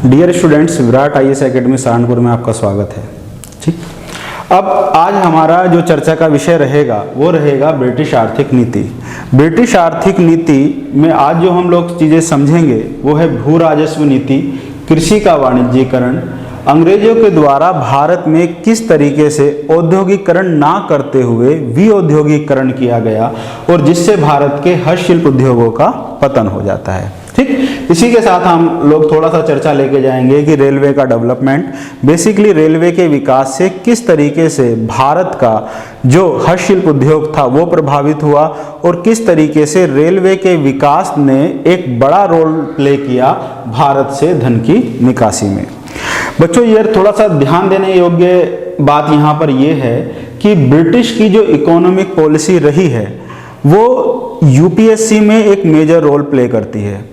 Dear students, Virat IAS academy Saharanpur में आपका स्वागत है। ठीक, अब आज हमारा जो चर्चा का विषय रहेगा वो रहेगा ब्रिटिश आर्थिक नीति। ब्रिटिश आर्थिक नीति में आज जो हम लोग चीज़ें समझेंगे वो है भू राजस्व नीति, कृषि का वाणिज्यीकरण, अंग्रेजों के द्वारा भारत में किस तरीके से औद्योगिकरण ना करते हुए विऔद्योगिकरण किया गया और जिससे भारत के हस्तशिल्प उद्योगों का पतन हो जाता है। ठीक, इसी के साथ हम लोग थोड़ा सा चर्चा लेके जाएंगे कि रेलवे का डेवलपमेंट, बेसिकली रेलवे के विकास से किस तरीके से भारत का जो हस्तशिल्प उद्योग था वो प्रभावित हुआ और किस तरीके से रेलवे के विकास ने एक बड़ा रोल प्ले किया भारत से धन की निकासी में। बच्चों, ये थोड़ा सा ध्यान देने योग्य बात यहाँ पर यह है कि ब्रिटिश की जो इकोनॉमिक पॉलिसी रही है वो यूपीएससी में एक मेजर रोल प्ले करती है।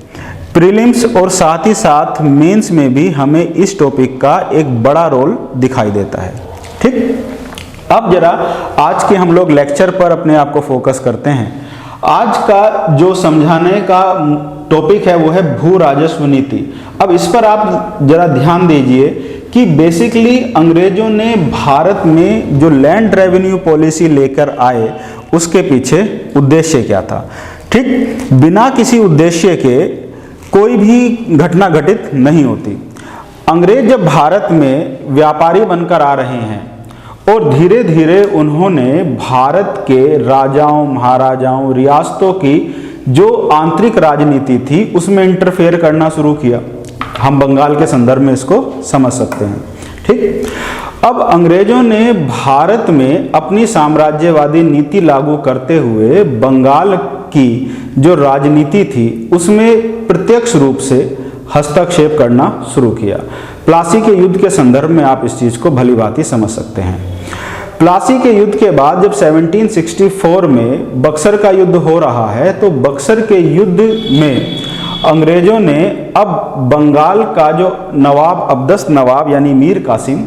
प्रीलिम्स और साथ ही साथ मेंस में भी हमें इस टॉपिक का एक बड़ा रोल दिखाई देता है। ठीक, अब जरा आज के हम लोग लेक्चर पर अपने आप को फोकस करते हैं। आज का जो समझाने का टॉपिक है वो है भू राजस्व नीति। अब इस पर आप जरा ध्यान दीजिए कि बेसिकली अंग्रेजों ने भारत में जो लैंड रेवेन्यू पॉलिसी लेकर आए उसके पीछे उद्देश्य क्या था। ठीक, बिना किसी उद्देश्य के कोई भी घटना घटित नहीं होती। अंग्रेज जब भारत में व्यापारी बनकर आ रहे हैं और धीरे धीरे उन्होंने भारत के राजाओं, महाराजाओं, रियासतों की जो आंतरिक राजनीति थी उसमें इंटरफेयर करना शुरू किया। हम बंगाल के संदर्भ में इसको समझ सकते हैं। ठीक, अब अंग्रेजों ने भारत में अपनी साम्राज्यवादी नीति लागू करते हुए बंगाल की जो राजनीति थी उसमें प्रत्यक्ष रूप से हस्तक्षेप करना शुरू किया। प्लासी के युद्ध के संदर्भ में आप इस चीज को भली भांति समझ सकते हैं। प्लासी के युद्ध के बाद जब 1764 में बक्सर का युद्ध हो रहा है तो बक्सर के युद्ध में अंग्रेजों ने अब बंगाल का जो नवाब, अब्दस्त नवाब यानी मीर कासिम,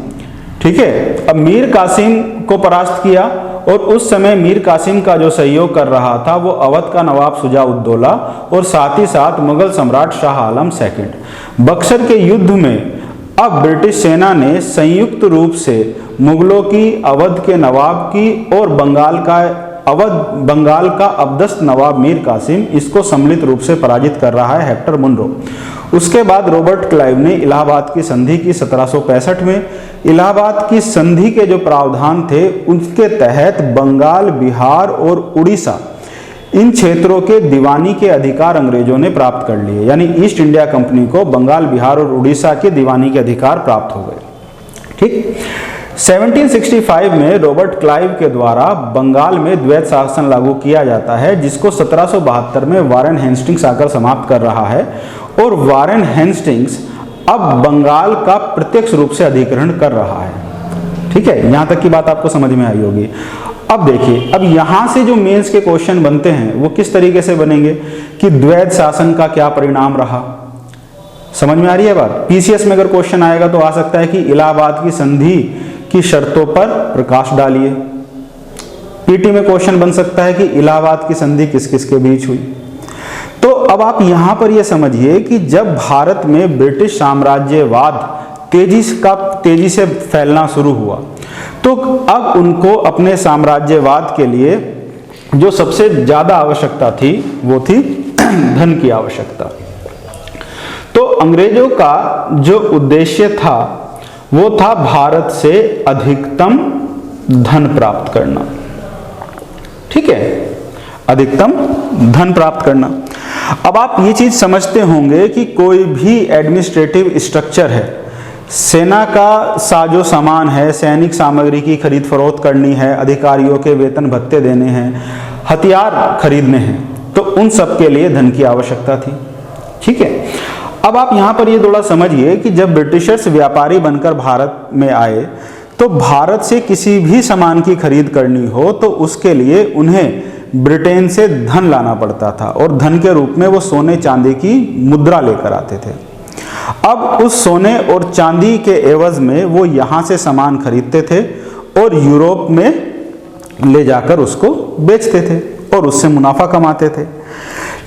ठीक है, अब मीर कासिम को परास्त किया और उस समय मीर कासिम का जो सहयोग कर रहा था वो अवध का नवाब शुजा-उद-दौला और साथ ही साथ मुगल सम्राट शाह आलम सेकंड। बक्सर के युद्ध में अब ब्रिटिश सेना ने संयुक्त रूप से मुगलों की, अवध के नवाब की और बंगाल का अब्दस्त नवाब मीर कासिम, इसको सम्मिलित रूप से पराजित कर रहा है हेक्टर मुनरो। उसके बाद रॉबर्ट क्लाइव ने इलाहाबाद की संधि की 1765 में। इलाहाबाद की संधि के जो प्रावधान थे उसके तहत बंगाल, बिहार और उड़ीसा इन क्षेत्रों के दीवानी के अधिकार अंग्रेजों ने प्राप्त कर लिए, यानी ईस्ट इंडिया कंपनी को बंगाल, बिहार और उड़ीसा के दीवानी के अधिकार प्राप्त हो गए। ठीक, 1765 में रॉबर्ट क्लाइव के द्वारा बंगाल में द्वैत शासन लागू किया जाता है जिसको 1772 में वारेन हेस्टिंग्स आकर समाप्त कर रहा है और वारेन हेस्टिंग्स अब बंगाल का प्रत्यक्ष रूप से अधिग्रहण कर रहा है। ठीक है, यहां तक की बात आपको समझ में आई होगी। अब देखिए, अब यहां से जो मेंस के क्वेश्चन बनते हैं वो किस तरीके से बनेंगे कि द्वैत शासन का क्या परिणाम रहा। समझ में आ रही है बात। पीसीएस में अगर क्वेश्चन आएगा तो आ सकता है कि इलाहाबाद की संधि की शर्तों पर प्रकाश डालिए। पीटी में क्वेश्चन बन सकता है कि इलाहाबाद की संधि किस किस के बीच हुई। तो अब आप यहां पर यह समझिए कि जब भारत में ब्रिटिश साम्राज्यवाद तेजी से फैलना शुरू हुआ तो अब उनको अपने साम्राज्यवाद के लिए जो सबसे ज्यादा आवश्यकता थी वो थी धन की आवश्यकता। तो अंग्रेजों का जो उद्देश्य था वो था भारत से अधिकतम धन प्राप्त करना। ठीक है, अधिकतम धन प्राप्त करना। अब आप ये चीज समझते होंगे कि कोई भी एडमिनिस्ट्रेटिव स्ट्रक्चर है, सेना का साजो सामान है, सैनिक सामग्री की खरीद फरोख्त करनी है, अधिकारियों के वेतन भत्ते देने हैं, हथियार खरीदने हैं, तो उन सब के लिए धन की आवश्यकता थी। ठीक है, अब आप यहां पर ये थोड़ा समझिए कि जब ब्रिटिशर्स व्यापारी बनकर भारत में आए तो भारत से किसी भी सामान की खरीद करनी हो तो उसके लिए उन्हें ब्रिटेन से धन लाना पड़ता था और धन के रूप में वो सोने चांदी की मुद्रा लेकर आते थे। अब उस सोने और चांदी के एवज में वो यहाँ से सामान खरीदते थे और यूरोप में ले जाकर उसको बेचते थे और उससे मुनाफा कमाते थे।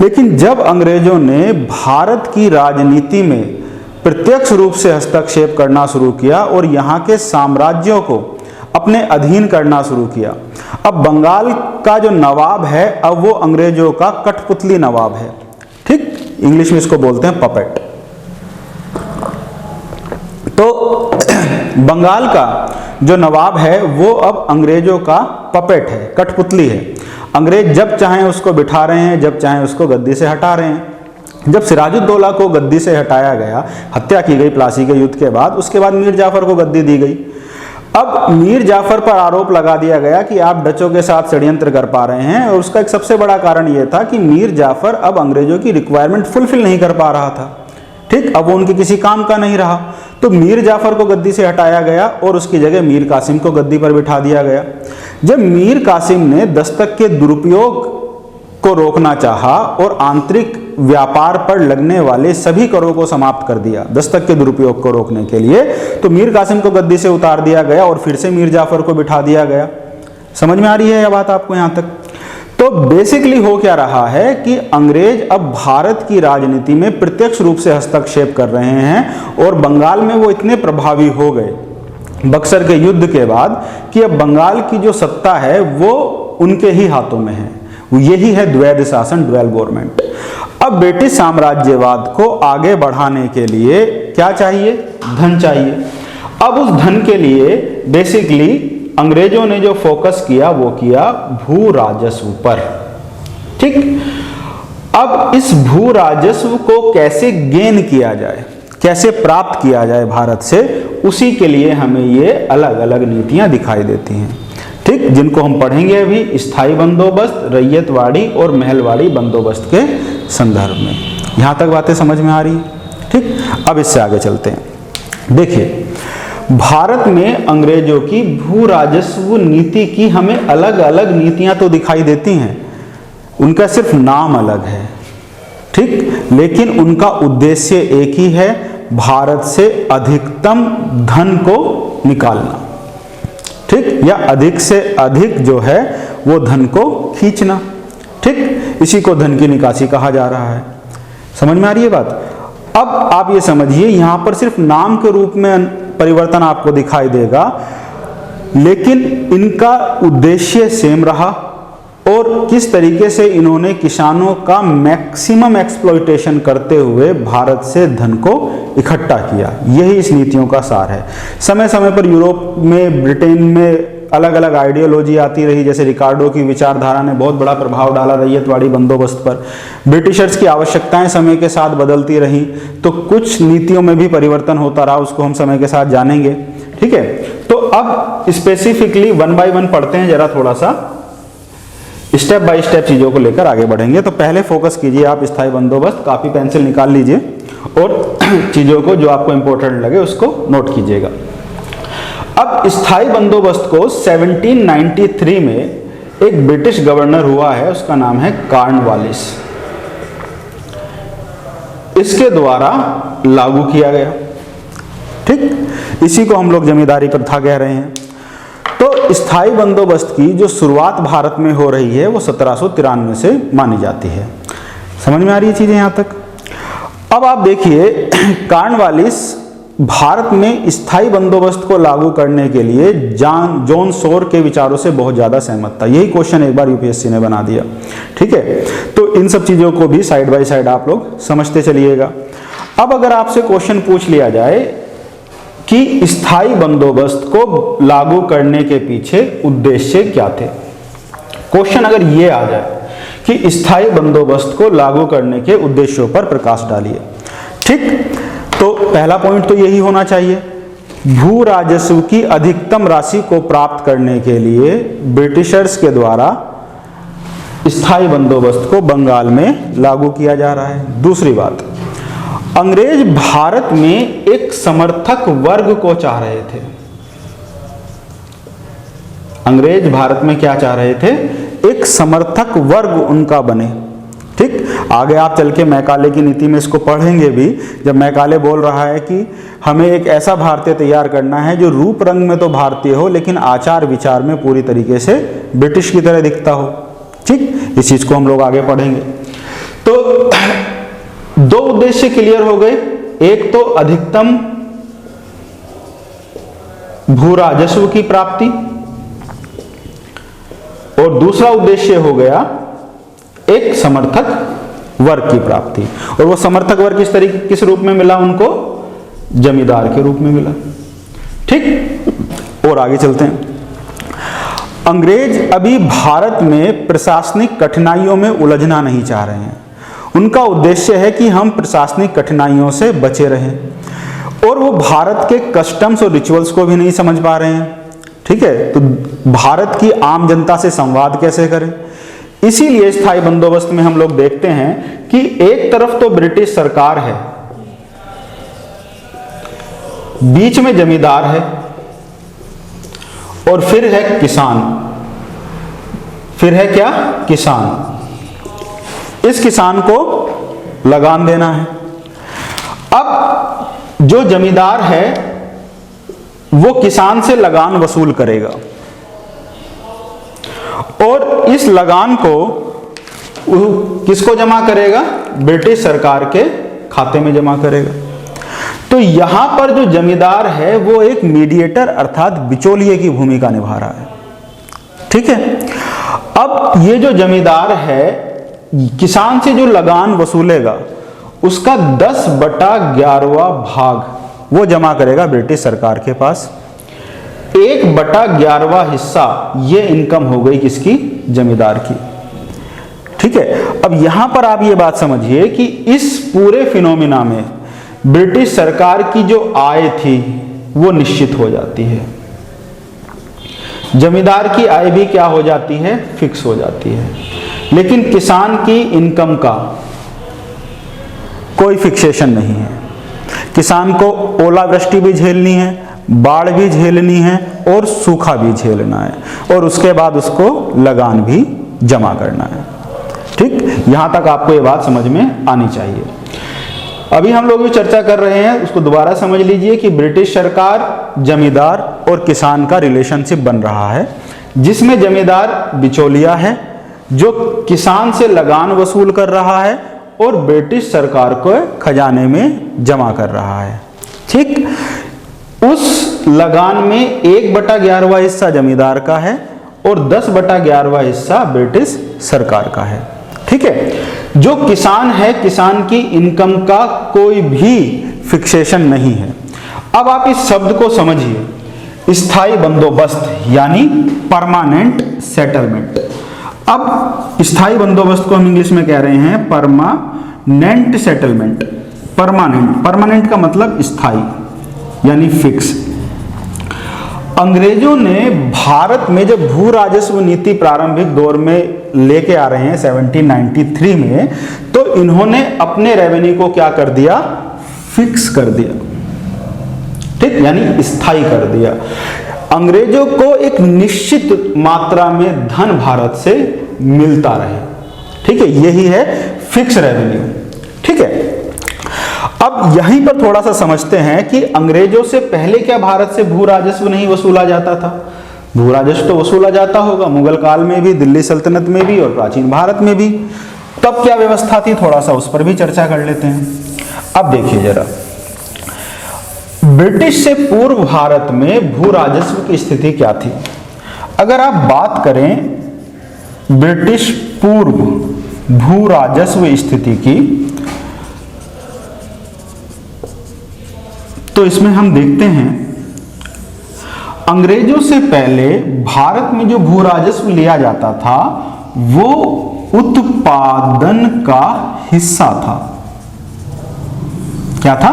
लेकिन जब अंग्रेजों ने भारत की राजनीति में प्रत्यक्ष रूप से हस्तक्षेप करना शुरू किया और यहाँ के साम्राज्यों को अपने अधीन करना शुरू किया। अब बंगाल का जो नवाब है, अब वो अंग्रेजों का कठपुतली नवाब है। ठीक, इंग्लिश में इसको बोलते हैं पपेट। तो बंगाल का जो नवाब है वो अब अंग्रेजों का पपेट है, कठपुतली है। अंग्रेज जब चाहें उसको बिठा रहे हैं, जब चाहें उसको गद्दी से हटा रहे हैं। जब सिराजुद्दौला को गद्दी से हटाया गया, हत्या की गई प्लासी के युद्ध के बाद, उसके बाद मीर जाफर को गद्दी दी गई। अब मीर जाफर पर आरोप लगा दिया गया कि आप डचों के साथ षड्यंत्र कर पा रहे हैं, और उसका एक सबसे बड़ा कारण यह था कि मीर जाफर अब अंग्रेजों की रिक्वायरमेंट फुलफिल नहीं कर पा रहा था। ठीक, अब वो उनके किसी काम का नहीं रहा, तो मीर जाफर को गद्दी से हटाया गया और उसकी जगह मीर कासिम को गद्दी पर बिठा दिया गया। जब मीर कासिम ने दस्तक के दुरुपयोग को रोकना चाहा और आंतरिक व्यापार पर लगने वाले सभी करों को समाप्त कर दिया दस्तक के दुरुपयोग को रोकने के लिए, तो मीर कासिम को गद्दी से उतार दिया गया और फिर से मीर जाफर को बिठा दिया गया। समझ में आ रही है यह बात आपको यहाँ तक? तो बेसिकली हो क्या रहा है कि अंग्रेज अब भारत की राजनीति में प्रत्यक्ष रूप से हस्तक्षेप कर रहे हैं, और बंगाल में वो इतने प्रभावी हो गए बक्सर के युद्ध के बाद कि अब बंगाल की जो सत्ता है वो उनके ही हाथों में है। यही है द्वैध शासन, ड्वेल गवर्नमेंट। अब ब्रिटिश साम्राज्यवाद को आगे बढ़ाने के लिए क्या चाहिए? धन चाहिए। अब उस धन के लिए बेसिकली अंग्रेजों ने जो फोकस किया वो किया भू राजस्व पर। ठीक, अब इस भू राजस्व को कैसे गेन किया जाए, कैसे प्राप्त किया जाए भारत से, उसी के लिए हमें ये अलग अलग नीतियां दिखाई देती हैं। ठीक, जिनको हम पढ़ेंगे अभी स्थायी बंदोबस्त, रैयतवाड़ी और महलवाड़ी बंदोबस्त के संदर्भ में। यहां तक बातें समझ में आ रही? ठीक, अब इससे आगे चलते हैं। देखिए, भारत में अंग्रेजों की भू राजस्व नीति की हमें अलग अलग नीतियां तो दिखाई देती हैं, उनका सिर्फ नाम अलग है। ठीक, लेकिन उनका उद्देश्य एक ही है, भारत से अधिकतम धन को निकालना। ठीक, या अधिक से अधिक जो है वो धन को खींचना। ठीक, इसी को धन की निकासी कहा जा रहा है। समझ में आ रही है बात? अब आप ये समझिए, यहां पर सिर्फ नाम के रूप में परिवर्तन आपको दिखाई देगा, लेकिन इनका उद्देश्य सेम रहा, और किस तरीके से इन्होंने किसानों का मैक्सिमम एक्सप्लॉयटेशन करते हुए भारत से धन को इकट्ठा किया, यही इस नीतियों का सार है। समय समय पर यूरोप में, ब्रिटेन में अलग अलग आइडियोलॉजी आती रही, जैसे रिकार्डो की विचारधारा ने बहुत बड़ा प्रभाव डाला रैयतवाड़ी बंदोबस्त पर। ब्रिटिशर्स की आवश्यकताएं समय के साथ बदलती रही, तो कुछ नीतियों में भी परिवर्तन होता रहा, उसको हम समय के साथ जानेंगे। ठीक है, तो अब स्पेसिफिकली 1 बाय 1 पढ़ते हैं, जरा थोड़ा सा स्टेप बाय स्टेप चीजों को लेकर आगे बढ़ेंगे। तो पहले फोकस कीजिए आप स्थायी बंदोबस्त, कॉपी पेंसिल निकाल लीजिए और चीजों को जो आपको इंपॉर्टेंट लगे उसको नोट कीजिएगा। अब स्थायी बंदोबस्त को 1793 में एक ब्रिटिश गवर्नर हुआ है, उसका नाम है कॉर्नवालिस, इसके द्वारा लागू किया गया। ठीक, इसी को हम लोग जमींदारी प्रथा कह रहे हैं। तो स्थायी बंदोबस्त की जो शुरुआत भारत में हो रही है वो 1793 से मानी जाती है। समझ में आ रही है चीजें यहां तक? अब आप देखिए, कॉर्नवालिस भारत में स्थायी बंदोबस्त को लागू करने के लिए जॉन सोर के विचारों से बहुत ज्यादा सहमत था। यही क्वेश्चन एक बार यूपीएससी ने बना दिया। ठीक है, तो इन सब चीजों को भी साइड बाय साइड आप लोग समझते चलिएगा। अब अगर आपसे क्वेश्चन पूछ लिया जाए कि स्थायी बंदोबस्त को लागू करने के पीछे उद्देश्य क्या थे, क्वेश्चन अगर ये आ जाए कि स्थायी बंदोबस्त को लागू करने के उद्देश्यों पर प्रकाश डालिए। ठीक, तो पहला पॉइंट तो यही होना चाहिए, भू राजस्व की अधिकतम राशि को प्राप्त करने के लिए ब्रिटिशर्स के द्वारा स्थायी बंदोबस्त को बंगाल में लागू किया जा रहा है। दूसरी बात, अंग्रेज भारत में एक समर्थक वर्ग को चाह रहे थे। अंग्रेज भारत में क्या चाह रहे थे? एक समर्थक वर्ग उनका बने। ठीक, आगे आप चल के मैकाले की नीति में इसको पढ़ेंगे भी, जब मैकाले बोल रहा है कि हमें एक ऐसा भारतीय तैयार करना है जो रूप रंग में तो भारतीय हो लेकिन आचार विचार में पूरी तरीके से ब्रिटिश की तरह दिखता हो। ठीक, इस चीज को हम लोग आगे पढ़ेंगे। तो दो उद्देश्य क्लियर हो गए, एक तो अधिकतम भू राजस्व की प्राप्ति, और दूसरा उद्देश्य हो गया एक समर्थक वर्ग की प्राप्ति। और वो समर्थक वर्ग किस रूप में मिला उनको? जमींदार के रूप में मिला। ठीक, और आगे चलते हैं। अंग्रेज अभी भारत में प्रशासनिक कठिनाइयों में उलझना नहीं चाह रहे हैं। उनका उद्देश्य है कि हम प्रशासनिक कठिनाइयों से बचे रहें, और वो भारत के कस्टम्स और रिचुअल्स को भी नहीं समझ पा रहे हैं। ठीक है, तो भारत की आम जनता से संवाद कैसे करें? इसीलिए स्थायी बंदोबस्त में हम लोग देखते हैं कि एक तरफ तो ब्रिटिश सरकार है, बीच में जमींदार है, और फिर है किसान। फिर है क्या? किसान। इस किसान को लगान देना है। अब जो जमींदार है वो किसान से लगान वसूल करेगा, और इस लगान को किसको जमा करेगा? ब्रिटिश सरकार के खाते में जमा करेगा। तो यहां पर जो जमींदार है वो एक मीडिएटर अर्थात बिचौलिए की भूमिका निभा रहा है। ठीक है, अब ये जो जमींदार है किसान से जो लगान वसूलेगा उसका 10/11वां भाग वो जमा करेगा ब्रिटिश सरकार के पास। 1/11वां हिस्सा ये इनकम हो गई किसकी? जमींदार की। ठीक है, अब यहां पर आप ये बात समझिए कि इस पूरे फिनोमिना में ब्रिटिश सरकार की जो आय थी वो निश्चित हो जाती है, जमींदार की आय भी क्या हो जाती है? फिक्स हो जाती है। लेकिन किसान की इनकम का कोई फिक्सेशन नहीं है। किसान को ओलावृष्टि भी झेलनी है, बाढ़ भी झेलनी है, और सूखा भी झेलना है, और उसके बाद उसको लगान भी जमा करना है। ठीक, यहां तक आपको ये बात समझ में आनी चाहिए। अभी हम लोग जो चर्चा कर रहे हैं उसको दोबारा समझ लीजिए कि ब्रिटिश सरकार, जमींदार और किसान का रिलेशनशिप बन रहा है, जिसमें जमींदार बिचौलिया है जो किसान से लगान वसूल कर रहा है और ब्रिटिश सरकार को खजाने में जमा कर रहा है। ठीक, उस लगान में 1/11वां हिस्सा जमींदार का है और 10/11वां हिस्सा ब्रिटिश सरकार का है। ठीक है, जो किसान है किसान की इनकम का कोई भी फिक्सेशन नहीं है। अब आप इस शब्द को समझिए, स्थायी बंदोबस्त यानी परमानेंट सेटलमेंट। अब स्थायी बंदोबस्त को हम इंग्लिश में कह रहे हैं परमानेंट सेटलमेंट। परमानेंट का मतलब स्थायी यानी फिक्स। अंग्रेजों ने भारत में जब भू राजस्व नीति प्रारंभिक दौर में लेके आ रहे हैं 1793 में, तो इन्होंने अपने रेवेन्यू को क्या कर दिया? फिक्स कर दिया। ठीक, यानी स्थायी कर दिया। अंग्रेजों को एक निश्चित मात्रा में धन भारत से मिलता रहे। ठीक है, यही है फिक्स रेवेन्यू। ठीक है, अब यहीं पर थोड़ा सा समझते हैं कि अंग्रेजों से पहले क्या भारत से भू राजस्व नहीं वसूला जाता था? भू राजस्व तो वसूला जाता होगा, मुगल काल में भी, दिल्ली सल्तनत में भी और प्राचीन भारत में भी। तब क्या व्यवस्था थी, थोड़ा सा उस पर भी चर्चा कर लेते हैं। अब देखिए जरा, ब्रिटिश से पूर्व भारत में भू राजस्व की स्थिति क्या थी? अगर आप बात करें ब्रिटिश पूर्व भू राजस्व स्थिति की, तो इसमें हम देखते हैं अंग्रेजों से पहले भारत में जो भू राजस्व लिया जाता था वो उत्पादन का हिस्सा था। क्या था?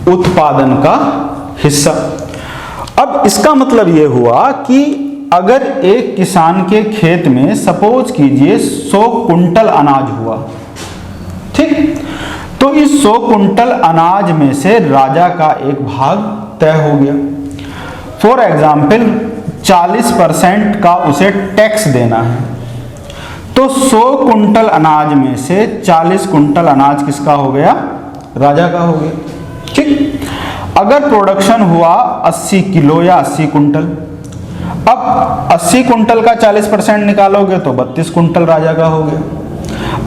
उत्पादन का हिस्सा। अब इसका मतलब यह हुआ कि अगर एक किसान के खेत में सपोज कीजिए 100 कुंटल अनाज हुआ, ठीक, तो इस 100 कुंटल अनाज में से राजा का एक भाग तय हो गया। फॉर एग्जाम्पल 40% का उसे टैक्स देना है, तो 100 कुंटल अनाज में से 40 कुंटल अनाज किसका हो गया? राजा का हो गया। ठीक, अगर प्रोडक्शन हुआ 80 किलो या 80 कुंटल, अब 80 कुंटल का 40% निकालोगे तो 32 कुंटल राजा का हो गया।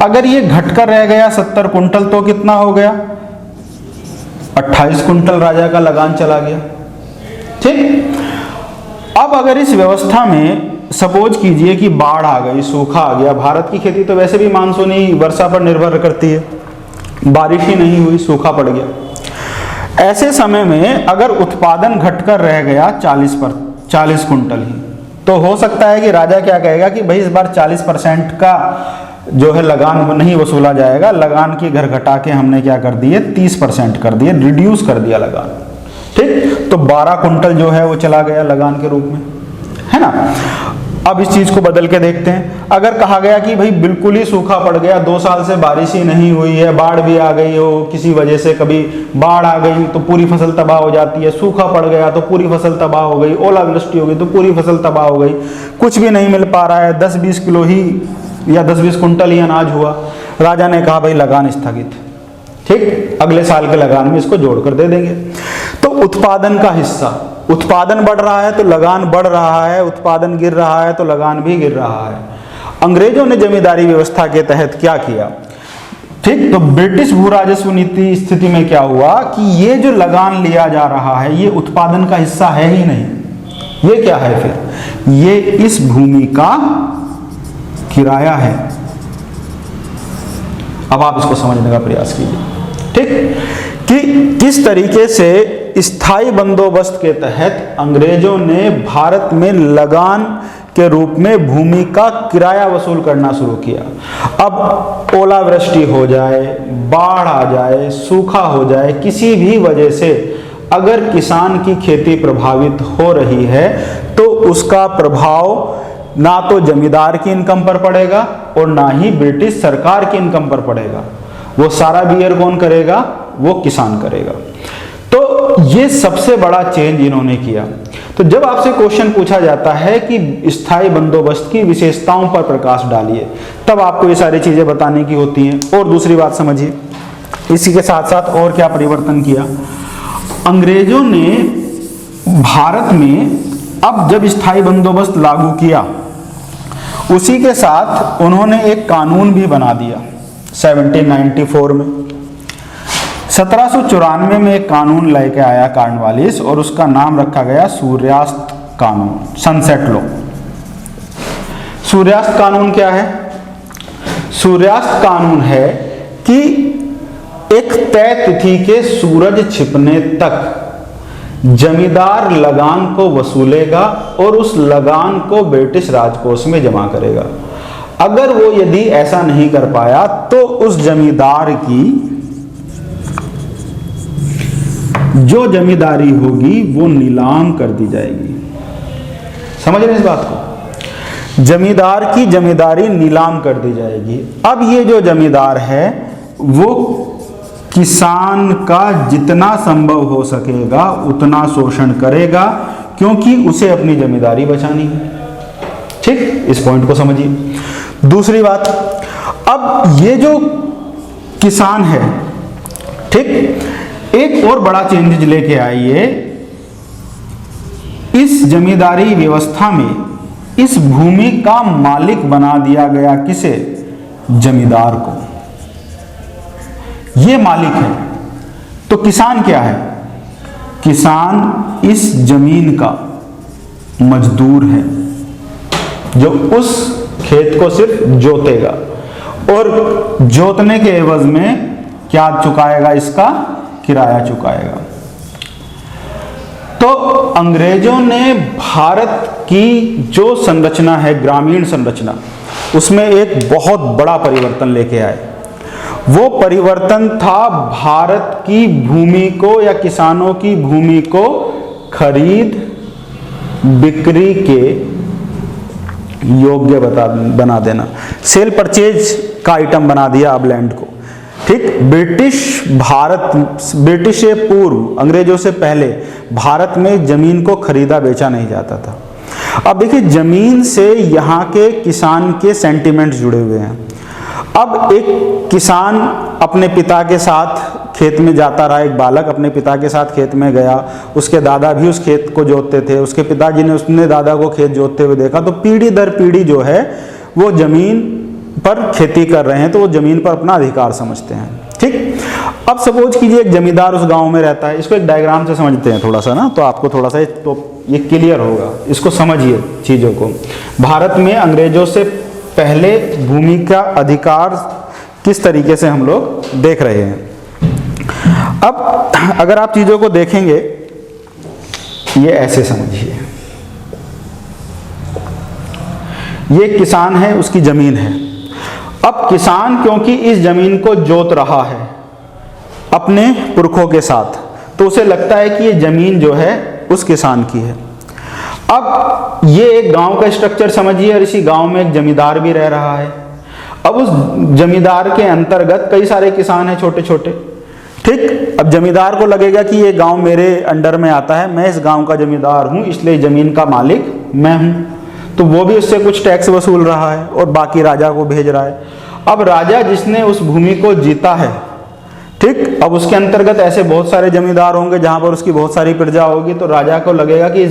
अगर ये घटकर रह गया 70 कुंटल तो कितना हो गया? 28 कुंटल राजा का लगान चला गया। ठीक, अब अगर इस व्यवस्था में सपोज कीजिए कि बाढ़ आ गई, सूखा आ गया, भारत की खेती तो वैसे भी मानसूनी वर्षा पर निर्भर करती है, बारिश ही नहीं हुई, सूखा पड़ गया। ऐसे समय में अगर उत्पादन घटकर रह गया 40 कुंटल ही, तो हो सकता है कि राजा क्या कहेगा कि भाई इस बार 40% का जो है लगान नहीं वसूला जाएगा, लगान की घर घटा के हमने क्या कर दिए 30% कर दिए, रिड्यूस कर दिया लगान। ठीक, तो 12 कुंटल जो है वो चला गया लगान के रूप में, है ना। अब इस चीज को बदल के देखते हैं। अगर कहा गया कि भाई बिल्कुल ही सूखा पड़ गया, 2 साल से बारिश ही नहीं हुई है, बाढ़ भी आ गई हो किसी वजह से, कभी बाढ़ आ गई तो पूरी फसल तबाह हो जाती है, सूखा पड़ गया तो पूरी फसल तबाह हो गई, ओलावृष्टि हो गई तो पूरी फसल तबाह हो गई, कुछ भी नहीं मिल पा रहा है, 10-20 किलो ही या 10-20 कुंटल ही अनाज हुआ। राजा ने कहा भाई लगान स्थगित, ठीक, अगले साल के लगान में इसको जोड़कर दे देंगे। तो उत्पादन का हिस्सा, उत्पादन बढ़ रहा है तो लगान बढ़ रहा है, उत्पादन गिर रहा है तो लगान भी गिर रहा है। अंग्रेजों ने जमींदारी व्यवस्था के तहत क्या किया, ठीक, तो ब्रिटिश भू राजस्व नीति स्थिति में क्या हुआ कि ये जो लगान लिया जा रहा है ये उत्पादन का हिस्सा है ही नहीं, ये क्या है फिर, ये इस भूमि का किराया है। अब आप इसको समझने का प्रयास कीजिए, ठीक, कि किस तरीके से स्थायी बंदोबस्त के तहत अंग्रेजों ने भारत में लगान के रूप में भूमि का किराया वसूल करना शुरू किया। अब ओलावृष्टि हो जाए, बाढ़ आ जाए, सूखा हो जाए, किसी भी वजह से अगर किसान की खेती प्रभावित हो रही है तो उसका प्रभाव ना तो जमींदार की इनकम पर पड़ेगा और ना ही ब्रिटिश सरकार की इनकम पर पड़ेगा। वो सारा बियर कौन करेगा, वो किसान करेगा। तो ये सबसे बड़ा चेंज इन्होंने किया। तो जब आपसे क्वेश्चन पूछा जाता है कि स्थायी बंदोबस्त की विशेषताओं पर प्रकाश डालिए, तब आपको ये सारी चीजें बताने की होती हैं। और दूसरी बात समझिए, इसी के साथ साथ और क्या परिवर्तन किया अंग्रेजों ने भारत में। अब जब स्थायी बंदोबस्त लागू किया, उसी के साथ उन्होंने एक कानून भी बना दिया 1794 में। 1794 में एक कानून लेके आया कॉर्नवालिस और उसका नाम रखा गया सूर्यास्त कानून, सनसेट लॉ। सूर्यास्त कानून क्या है? सूर्यास्त कानून है कि एक तय तिथि के सूरज छिपने तक जमींदार लगान को वसूलेगा और उस लगान को ब्रिटिश राजकोष में जमा करेगा। अगर वो यदि ऐसा नहीं कर पाया तो उस जमींदार की जो जमींदारी होगी वो नीलाम कर दी जाएगी। समझ रहे हैं इस बात को? जमींदार की जमींदारी नीलाम कर दी जाएगी। अब ये जो जमींदार है वो किसान का जितना संभव हो सकेगा उतना शोषण करेगा, क्योंकि उसे अपनी जमींदारी बचानी है। ठीक, इस पॉइंट को समझिए। दूसरी बात, अब ये जो किसान है, ठीक, एक और बड़ा चेंजेज लेके आइए। इस जमींदारी व्यवस्था में इस भूमि का मालिक बना दिया गया किसे? जमींदार को। ये मालिक है। तो किसान क्या है? किसान इस जमीन का मजदूर है जो उस खेत को सिर्फ जोतेगा और जोतने के एवज में क्या चुकाएगा? इसका किराया चुकाएगा। तो अंग्रेजों ने भारत की जो संरचना है, ग्रामीण संरचना, उसमें एक बहुत बड़ा परिवर्तन लेके आए। वो परिवर्तन था भारत की भूमि को या किसानों की भूमि को खरीद बिक्री के योग्य बना देना। सेल परचेज का आइटम बना दिया अब लैंड को। ठीक, ब्रिटिश से पूर्व, अंग्रेजों से पहले भारत में जमीन को खरीदा बेचा नहीं जाता था। अब देखिए, जमीन से यहाँ के किसान के सेंटिमेंट जुड़े हुए हैं। अब एक किसान अपने पिता के साथ खेत में जाता रहा, एक बालक अपने पिता के साथ खेत में गया, उसके दादा भी उस खेत को जोतते थे, उसके पिताजी ने उसने दादा को खेत जोतते हुए देखा। तो पीढ़ी दर पीढ़ी जो है वो जमीन पर खेती कर रहे हैं, तो वो जमीन पर अपना अधिकार समझते हैं। ठीक, अब सपोज कीजिए एक जमींदार उस गांव में रहता है। इसको एक डायग्राम से समझते हैं थोड़ा सा ना, तो आपको थोड़ा सा तो ये क्लियर होगा। इसको समझिए चीज़ों को। भारत में अंग्रेजों से पहले भूमि का अधिकार किस तरीके से हम लोग देख रहे हैं। अब अगर आप चीज़ों को देखेंगे, ये ऐसे समझिए, ये किसान है, उसकी ज़मीन है। अब किसान क्योंकि इस ज़मीन को जोत रहा है अपने पुरखों के साथ, तो उसे लगता है कि ये ज़मीन जो है उस किसान की है। अब ये एक गांव का स्ट्रक्चर समझिए, और इसी गांव में एक जमींदार भी रह रहा है। अब उस जमींदार के अंतर्गत कई सारे किसान हैं छोटे छोटे, ठीक। अब जमींदार को लगेगा कि ये गांव मेरे अंडर में आता है, मैं इस गांव का जमींदार हूं, इसलिए ज़मीन का मालिक मैं हूं। तो वो भी उससे कुछ टैक्स वसूल रहा है और बाकी राजा को भेज रहा है। अब राजा जिसने उस भूमि को जीता है, ठीक, अब उसके अंतर्गत ऐसे बहुत सारे जमींदार होंगे जहां पर उसकी बहुत सारी प्रजा होगी। तो राजा को लगेगा कि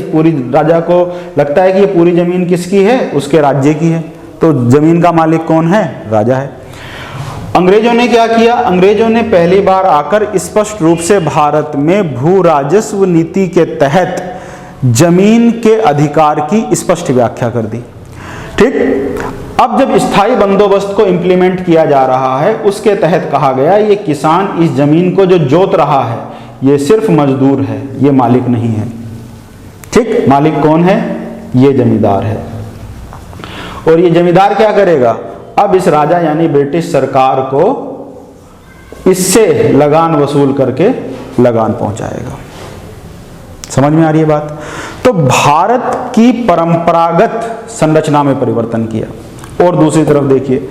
राजा को लगता है कि ये पूरी जमीन किसकी है, उसके राज्य की है। तो जमीन का मालिक कौन है, राजा है। अंग्रेजों ने क्या किया, अंग्रेजों ने पहली बार आकर स्पष्ट रूप से भारत में भू राजस्व नीति के तहत जमीन के अधिकार की स्पष्ट व्याख्या कर दी, ठीक। अब जब स्थायी बंदोबस्त को इंप्लीमेंट किया जा रहा है, उसके तहत कहा गया ये किसान इस जमीन को जो जोत रहा है ये सिर्फ मजदूर है, ये मालिक नहीं है, ठीक। मालिक कौन है, ये जमींदार है। और ये जमींदार क्या करेगा, अब इस राजा यानी ब्रिटिश सरकार को इससे लगान वसूल करके लगान पहुंचाएगा। समझ में आ रही है बात। तो भारत की परंपरागत संरचना में परिवर्तन किया। और दूसरी तरफ देखिए,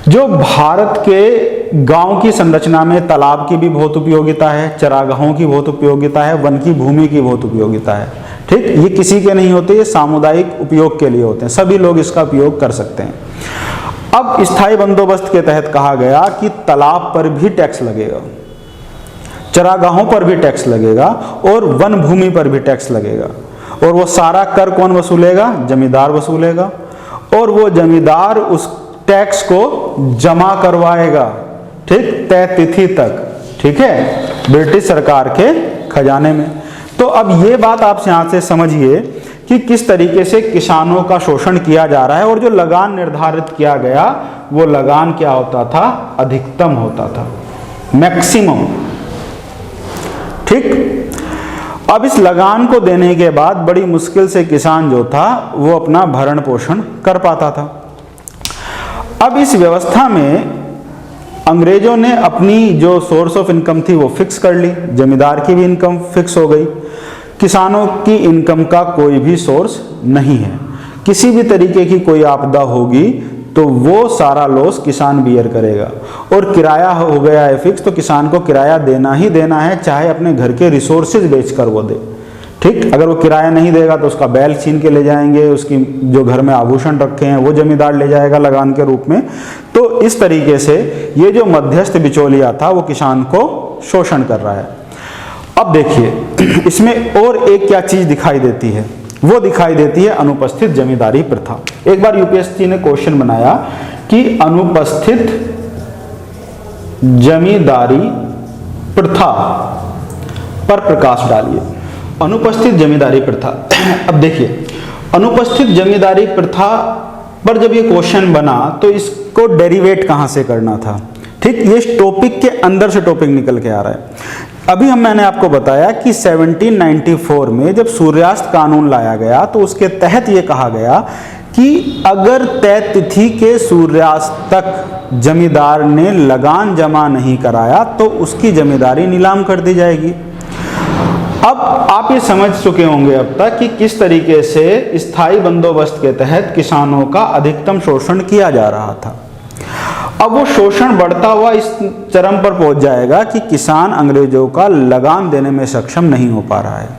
जो भारत के गांव की संरचना में तालाब की भी बहुत उपयोगिता है, चरागाहों की बहुत उपयोगिता है, वन की भूमि की बहुत उपयोगिता है, ठीक। ये किसी के नहीं होते, ये सामुदायिक उपयोग के लिए होते हैं, सभी लोग इसका उपयोग कर सकते हैं। अब स्थायी बंदोबस्त के तहत कहा गया कि तालाब पर भी टैक्स लगेगा, चरागाहों पर भी टैक्स लगेगा और वन भूमि पर भी टैक्स लगेगा। और वो सारा कर कौन वसूलेगा, जमींदार वसूलेगा। और वो जमींदार उस टैक्स को जमा करवाएगा, ठीक, तय तिथि तक, ठीक है, ब्रिटिश सरकार के खजाने में। तो अब ये बात आप यहाँ से समझिए कि किस तरीके से किसानों का शोषण किया जा रहा है। और जो लगान निर्धारित किया गया, वो लगान क्या होता था, अधिकतम होता था, मैक्सिमम, ठीक। अब इस लगान को देने के बाद बड़ी मुश्किल से किसान जो था वो अपना भरण पोषण कर पाता था। अब इस व्यवस्था में अंग्रेजों ने अपनी जो सोर्स ऑफ इनकम थी वो फिक्स कर ली, जमींदार की भी इनकम फिक्स हो गई, किसानों की इनकम का कोई भी सोर्स नहीं है। किसी भी तरीके की कोई आपदा होगी तो वो सारा लॉस किसान बियर करेगा। और किराया हो गया है फिक्स, तो किसान को किराया देना ही देना है, चाहे अपने घर के रिसोर्सेज बेचकर वो दे, ठीक। अगर वो किराया नहीं देगा तो उसका बैल छीन के ले जाएंगे, उसकी जो घर में आभूषण रखे हैं वो जमींदार ले जाएगा लगान के रूप में। तो इस तरीके से ये जो मध्यस्थ बिचौलिया था वो किसान को शोषण कर रहा है। अब देखिए इसमें और एक क्या चीज दिखाई देती है, वो दिखाई देती है अनुपस्थित जमींदारी प्रथा। एक बार यूपीएससी ने क्वेश्चन बनाया कि अनुपस्थित जमींदारी प्रथा पर प्रकाश डालिए। अनुपस्थित जमींदारी प्रथा, अब देखिए अनुपस्थित जमींदारी प्रथा पर जब ये क्वेश्चन बना तो इसको डेरिवेट कहां से करना था, ठीक। ये टॉपिक के अंदर से टॉपिक निकल के आ रहा है। अभी मैंने आपको बताया कि 1794 में जब सूर्यास्त कानून लाया गया तो उसके तहत ये कहा गया कि अगर तय तिथि के सूर्यास्त तक जमींदार ने लगान जमा नहीं कराया तो उसकी जमींदारी नीलाम कर दी जाएगी। अब आप ये समझ चुके होंगे अब तक कि किस तरीके से स्थायी बंदोबस्त के तहत किसानों का अधिकतम शोषण किया जा रहा था। अब वो शोषण बढ़ता हुआ इस चरम पर पहुंच जाएगा कि किसान अंग्रेजों का लगान देने में सक्षम नहीं हो पा रहा है।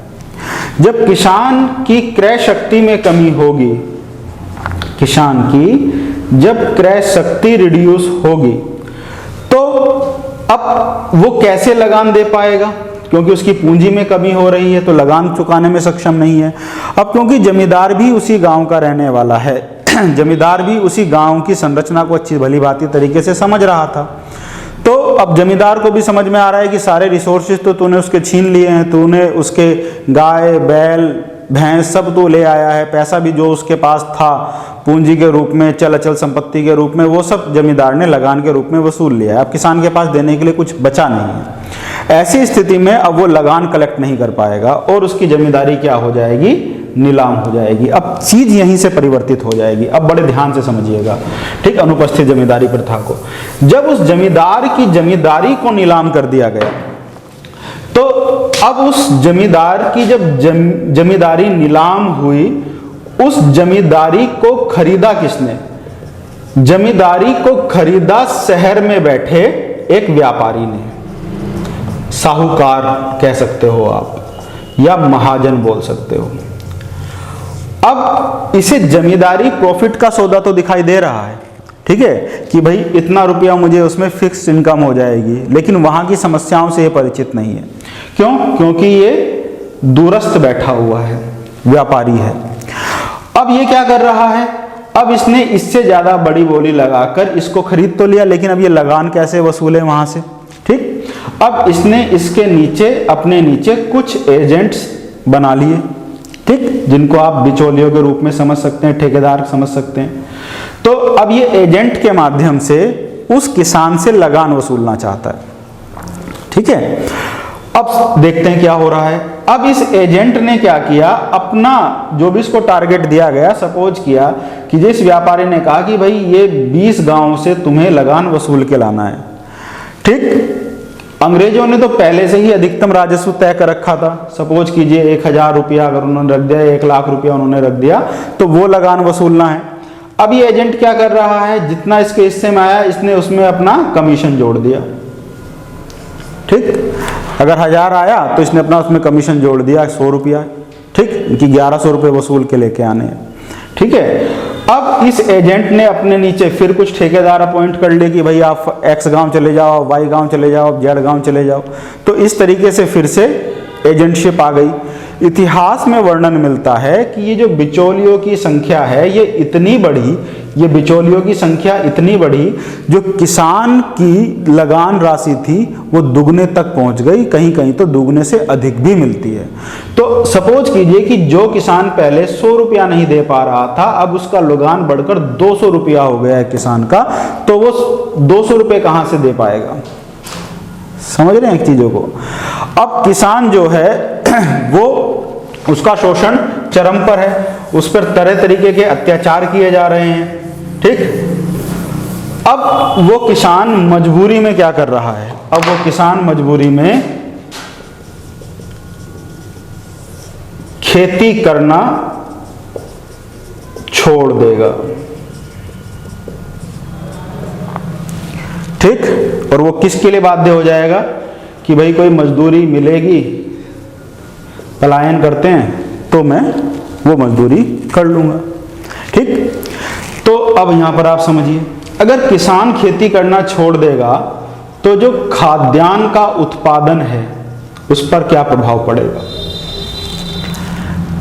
जब किसान की क्रय शक्ति में कमी होगी, किसान की जब क्रय शक्ति रिड्यूस होगी तो अब वो कैसे लगान दे पाएगा, क्योंकि उसकी पूंजी में कमी हो रही है तो लगान चुकाने में सक्षम नहीं है। अब क्योंकि जमींदार भी उसी गांव का रहने वाला है, जमींदार भी उसी गांव की संरचना को अच्छी भली भांति तरीके से समझ रहा था, तो अब जमींदार को भी समझ में आ रहा है कि सारे रिसोर्सेज तो तूने उसके छीन लिए हैं, तूने उसके गाय बैल भैंस सब तो ले आया है, पैसा भी जो उसके पास था पूंजी के रूप में, चल अचल संपत्ति के रूप में, वो सब जमींदार ने लगान के रूप में वसूल लिया है। अब किसान के पास देने के लिए कुछ बचा नहीं है। ऐसी स्थिति में अब वो लगान कलेक्ट नहीं कर पाएगा और उसकी जमींदारी क्या हो जाएगी, नीलाम हो जाएगी। अब चीज यहीं से परिवर्तित हो जाएगी। अब बड़े ध्यान से समझिएगा, ठीक, अनुपस्थित जमींदारी प्रथा को। जब उस जमींदार की जमींदारी को नीलाम कर दिया गया, तो अब उस जमींदार की जब जमींदारी नीलाम हुई, उस जमींदारी को खरीदा किसने? जमींदारी को खरीदा शहर में बैठे एक व्यापारी ने, साहूकार कह सकते हो आप, या महाजन बोल सकते हो। अब इसे जमींदारी प्रॉफिट का सौदा तो दिखाई दे रहा है, ठीक है, कि भाई इतना रुपया मुझे उसमें फिक्स इनकम हो जाएगी, लेकिन वहां की समस्याओं से ये परिचित नहीं है। क्यों? क्योंकि ये दूरस्थ बैठा हुआ है, व्यापारी है। अब ये क्या कर रहा है, अब इसने इससे ज्यादा बड़ी बोली लगाकर इसको खरीद तो लिया, लेकिन अब ये लगान कैसे वसूले वहां से, ठीक। अब इसने इसके नीचे, अपने नीचे कुछ एजेंट्स बना लिए, ठीक, जिनको आप बिचौलियों के रूप में समझ सकते हैं, ठेकेदार समझ सकते हैं। तो अब ये एजेंट के माध्यम से उस किसान से लगान वसूलना चाहता है, ठीक है। अब देखते हैं क्या हो रहा है। अब इस एजेंट ने क्या किया, अपना जो भी इसको टारगेट दिया गया, सपोज किया कि जिस व्यापारी ने कहा कि भाई ये 20 गांव से तुम्हें लगान वसूल के लाना है, ठीक। अंग्रेजों ने तो पहले से ही अधिकतम राजस्व तय कर रखा था। सपोज कीजिए 1000 रुपया अगर उन्होंने रख दिया, 1 लाख रुपया उन्होंने रख दिया, तो वो लगान वसूलना है। अब ये एजेंट क्या कर रहा है, जितना इसके हिस्से में आया इसने उसमें अपना कमीशन जोड़ दिया, ठीक। अगर 1000 आया तो इसने अपना उसमें कमीशन जोड़ दिया 100 रुपया, ठीक, कि 1100 रुपये वसूल के लेके आने हैं, ठीक है। अब इस एजेंट ने अपने नीचे फिर कुछ ठेकेदार अपॉइंट कर लिए कि भाई आप X गांव चले जाओ, Y गांव चले जाओ, Z गांव चले जाओ। तो इस तरीके से फिर से एजेंटशिप आ गई। इतिहास में वर्णन मिलता है कि ये जो बिचौलियों की संख्या है ये इतनी बढ़ी, ये बिचौलियों की संख्या इतनी बढ़ी, जो किसान की लगान राशि थी वो दुगने तक पहुंच गई, कहीं कहीं तो दुगने से अधिक भी मिलती है। तो सपोज कीजिए कि जो किसान पहले 100 रुपया नहीं दे पा रहा था, अब उसका लगान बढ़कर 200 रुपया हो गया है किसान का, तो वो 200 रुपये कहां से दे पाएगा? समझ रहे हैं चीजों को। अब किसान जो है वो, उसका शोषण चरम पर है, उस पर तरह तरीके के अत्याचार किए जा रहे हैं, ठीक। अब वो किसान मजबूरी में क्या कर रहा है, अब वो किसान मजबूरी में खेती करना छोड़ देगा, ठीक। और वो किसके लिए बाध्य हो जाएगा कि भाई कोई मजदूरी मिलेगी, पलायन करते हैं तो मैं वो मजदूरी कर लूंगा, ठीक। तो अब यहां पर आप समझिए, अगर किसान खेती करना छोड़ देगा तो जो खाद्यान्न का उत्पादन है उस पर क्या प्रभाव पड़ेगा?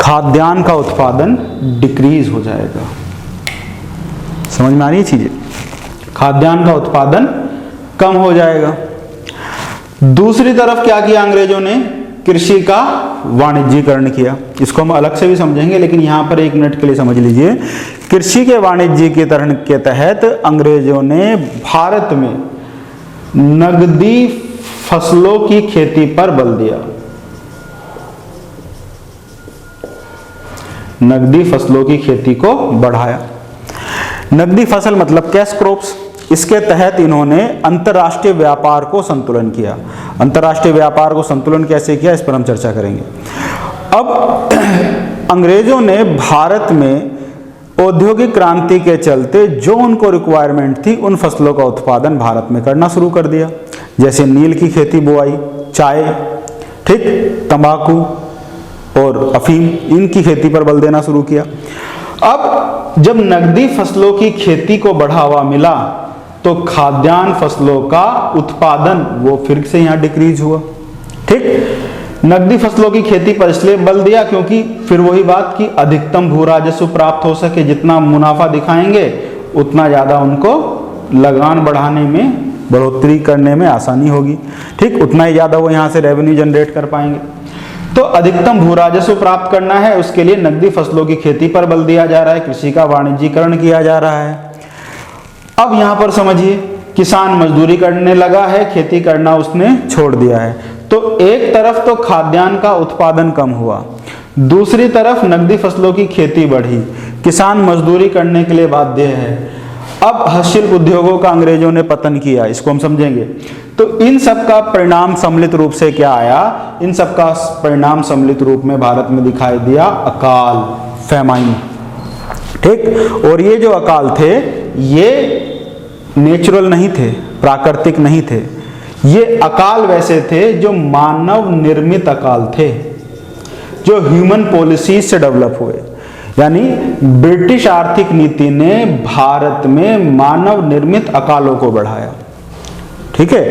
खाद्यान्न का उत्पादन डिक्रीज हो जाएगा। समझ में आ रही है चीजें? खाद्यान्न का उत्पादन कम हो जाएगा। दूसरी तरफ क्या किया अंग्रेजों ने? कृषि का वाणिज्यीकरण किया। इसको हम अलग से भी समझेंगे, लेकिन यहां पर 1 मिनट के लिए समझ लीजिए। कृषि के वाणिज्यीकरण के तहत अंग्रेजों ने भारत में नगदी फसलों की खेती पर बल दिया। नगदी फसलों की खेती को बढ़ाया। नगदी फसल मतलब कैश क्रॉप्स। इसके तहत इन्होंने अंतर्राष्ट्रीय व्यापार को संतुलन किया। अंतर्राष्ट्रीय व्यापार को संतुलन कैसे किया, इस पर हम चर्चा करेंगे। अब अंग्रेजों ने भारत में औद्योगिक क्रांति के चलते जो उनको रिक्वायरमेंट थी उन फसलों का उत्पादन भारत में करना शुरू कर दिया, जैसे नील की खेती बुआई, चाय, ठीक, तंबाकू और अफीम, इनकी खेती पर बल देना शुरू किया। अब जब नगदी फसलों की खेती को बढ़ावा मिला तो खाद्यान्न फसलों का उत्पादन वो फिर से यहां डिक्रीज हुआ, ठीक। नगदी फसलों की खेती पर इसलिए बल दिया क्योंकि फिर वही बात कि अधिकतम भू राजस्व प्राप्त हो सके, जितना मुनाफा दिखाएंगे उतना ज्यादा उनको लगान बढ़ाने में बढ़ोतरी करने में आसानी होगी। ठीक, उतना ही ज़्यादा वो यहाँ से रेवेन्यू जनरेट कर पाएंगे। तो अधिकतम भू राजस्व प्राप्त करना है, उसके लिए नकदी फसलों की खेती पर बल दिया जा रहा है, कृषि का वाणिज्यीकरण किया जा रहा है। अब यहाँ पर समझिए, किसान मजदूरी करने लगा है, खेती करना उसने छोड़ दिया है। तो एक तरफ तो खाद्यान्न का उत्पादन कम हुआ, दूसरी तरफ नकदी फसलों की खेती बढ़ी, किसान मजदूरी करने के लिए बाध्य है। अब हस्तशिल्प उद्योगों का अंग्रेजों ने पतन किया, इसको हम समझेंगे। तो इन सब का परिणाम सम्मिलित रूप से क्या आया? इन सब का परिणाम सम्मिलित रूप में भारत में दिखाई दिया अकाल, फैमाइन। ठीक, और ये जो अकाल थे ये नेचुरल नहीं थे, प्राकृतिक नहीं थे, ये अकाल वैसे थे जो मानव निर्मित अकाल थे, जो ह्यूमन पॉलिसीज से डेवलप हुए। यानी ब्रिटिश आर्थिक नीति ने भारत में मानव निर्मित अकालों को बढ़ाया। ठीक है,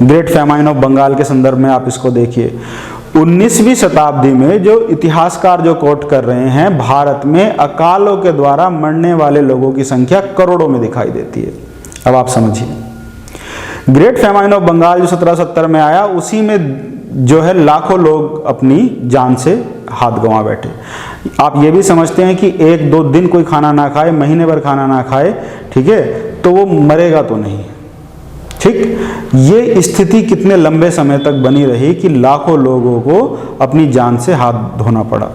ग्रेट फैमाइन ऑफ बंगाल के संदर्भ में आप इसको देखिए। 19वीं शताब्दी में जो इतिहासकार जो कोट कर रहे हैं, भारत में अकालों के द्वारा मरने वाले लोगों की संख्या करोड़ों में दिखाई देती है। अब आप समझिए, ग्रेट फैमाइन ऑफ बंगाल जो 1770 में आया, उसी में जो है लाखों लोग अपनी जान से हाथ गंवा बैठे। आप ये भी समझते हैं कि 1-2 दिन कोई खाना ना खाए, महीने भर खाना ना खाए, ठीक है, तो वो मरेगा तो नहीं। ठीक, ये स्थिति कितने लंबे समय तक बनी रही कि लाखों लोगों को अपनी जान से हाथ धोना पड़ा।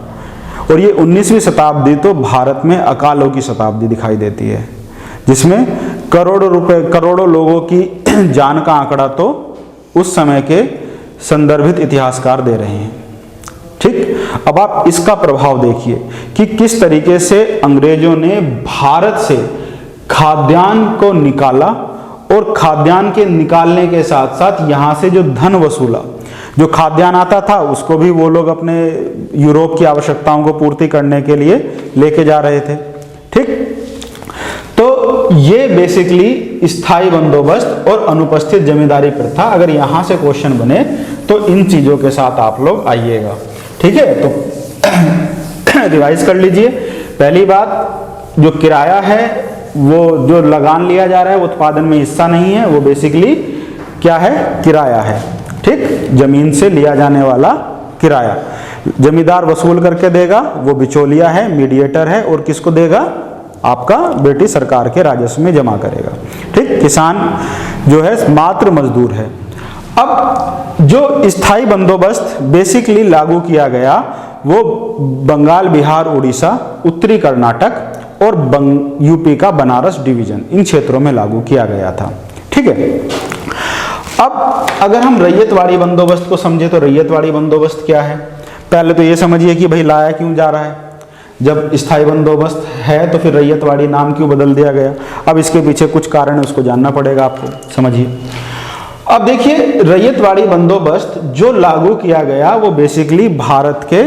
और ये 19वीं शताब्दी तो भारत में अकालों की शताब्दी दिखाई देती है, जिसमें करोड़ों लोगों की जान का आंकड़ा तो उस समय के संदर्भित इतिहासकार दे रहे हैं। ठीक, अब आप इसका प्रभाव देखिए कि किस तरीके से अंग्रेजों ने भारत से खाद्यान्न को निकाला, और खाद्यान्न के निकालने के साथ साथ यहाँ से जो धन वसूला, जो खाद्यान्न आता था उसको भी वो लोग अपने यूरोप की आवश्यकताओं को पूर्ति करने के लिए लेके जा रहे थे। ठीक, तो ये बेसिकली स्थायी बंदोबस्त और अनुपस्थित जमींदारी प्रथा, अगर यहां से क्वेश्चन बने तो इन चीजों के साथ आप लोग आइएगा। ठीक है, तो रिवाइज कर लीजिए। पहली बात, जो किराया है, वो जो लगान लिया जा रहा है, वो उत्पादन में हिस्सा नहीं है, वो बेसिकली क्या है? किराया है। ठीक, जमीन से लिया जाने वाला किराया जमींदार वसूल करके देगा, वो बिचौलिया है, मीडिएटर है, और किसको देगा? आपका ब्रिटिश सरकार के राजस्व में जमा करेगा। ठीक, किसान जो है मात्र मजदूर है। अब जो स्थायी बंदोबस्त बेसिकली लागू किया गया, वो बंगाल, बिहार, उड़ीसा, उत्तरी कर्नाटक और यूपी का बनारस डिवीजन, इन क्षेत्रों में लागू किया गया था। ठीक है, अब अगर हम रैयतवाड़ी बंदोबस्त को समझे तो रैयतवाड़ी बंदोबस्त क्या है? पहले तो ये समझिए कि भाई लाया क्यों जा रहा है। जब स्थायी बंदोबस्त है तो फिर रैयतवाड़ी नाम क्यों बदल दिया गया? अब इसके पीछे कुछ कारण है, उसको जानना पड़ेगा आपको, समझिए। अब देखिए, रैयतवाड़ी बंदोबस्त जो लागू किया गया वो बेसिकली भारत के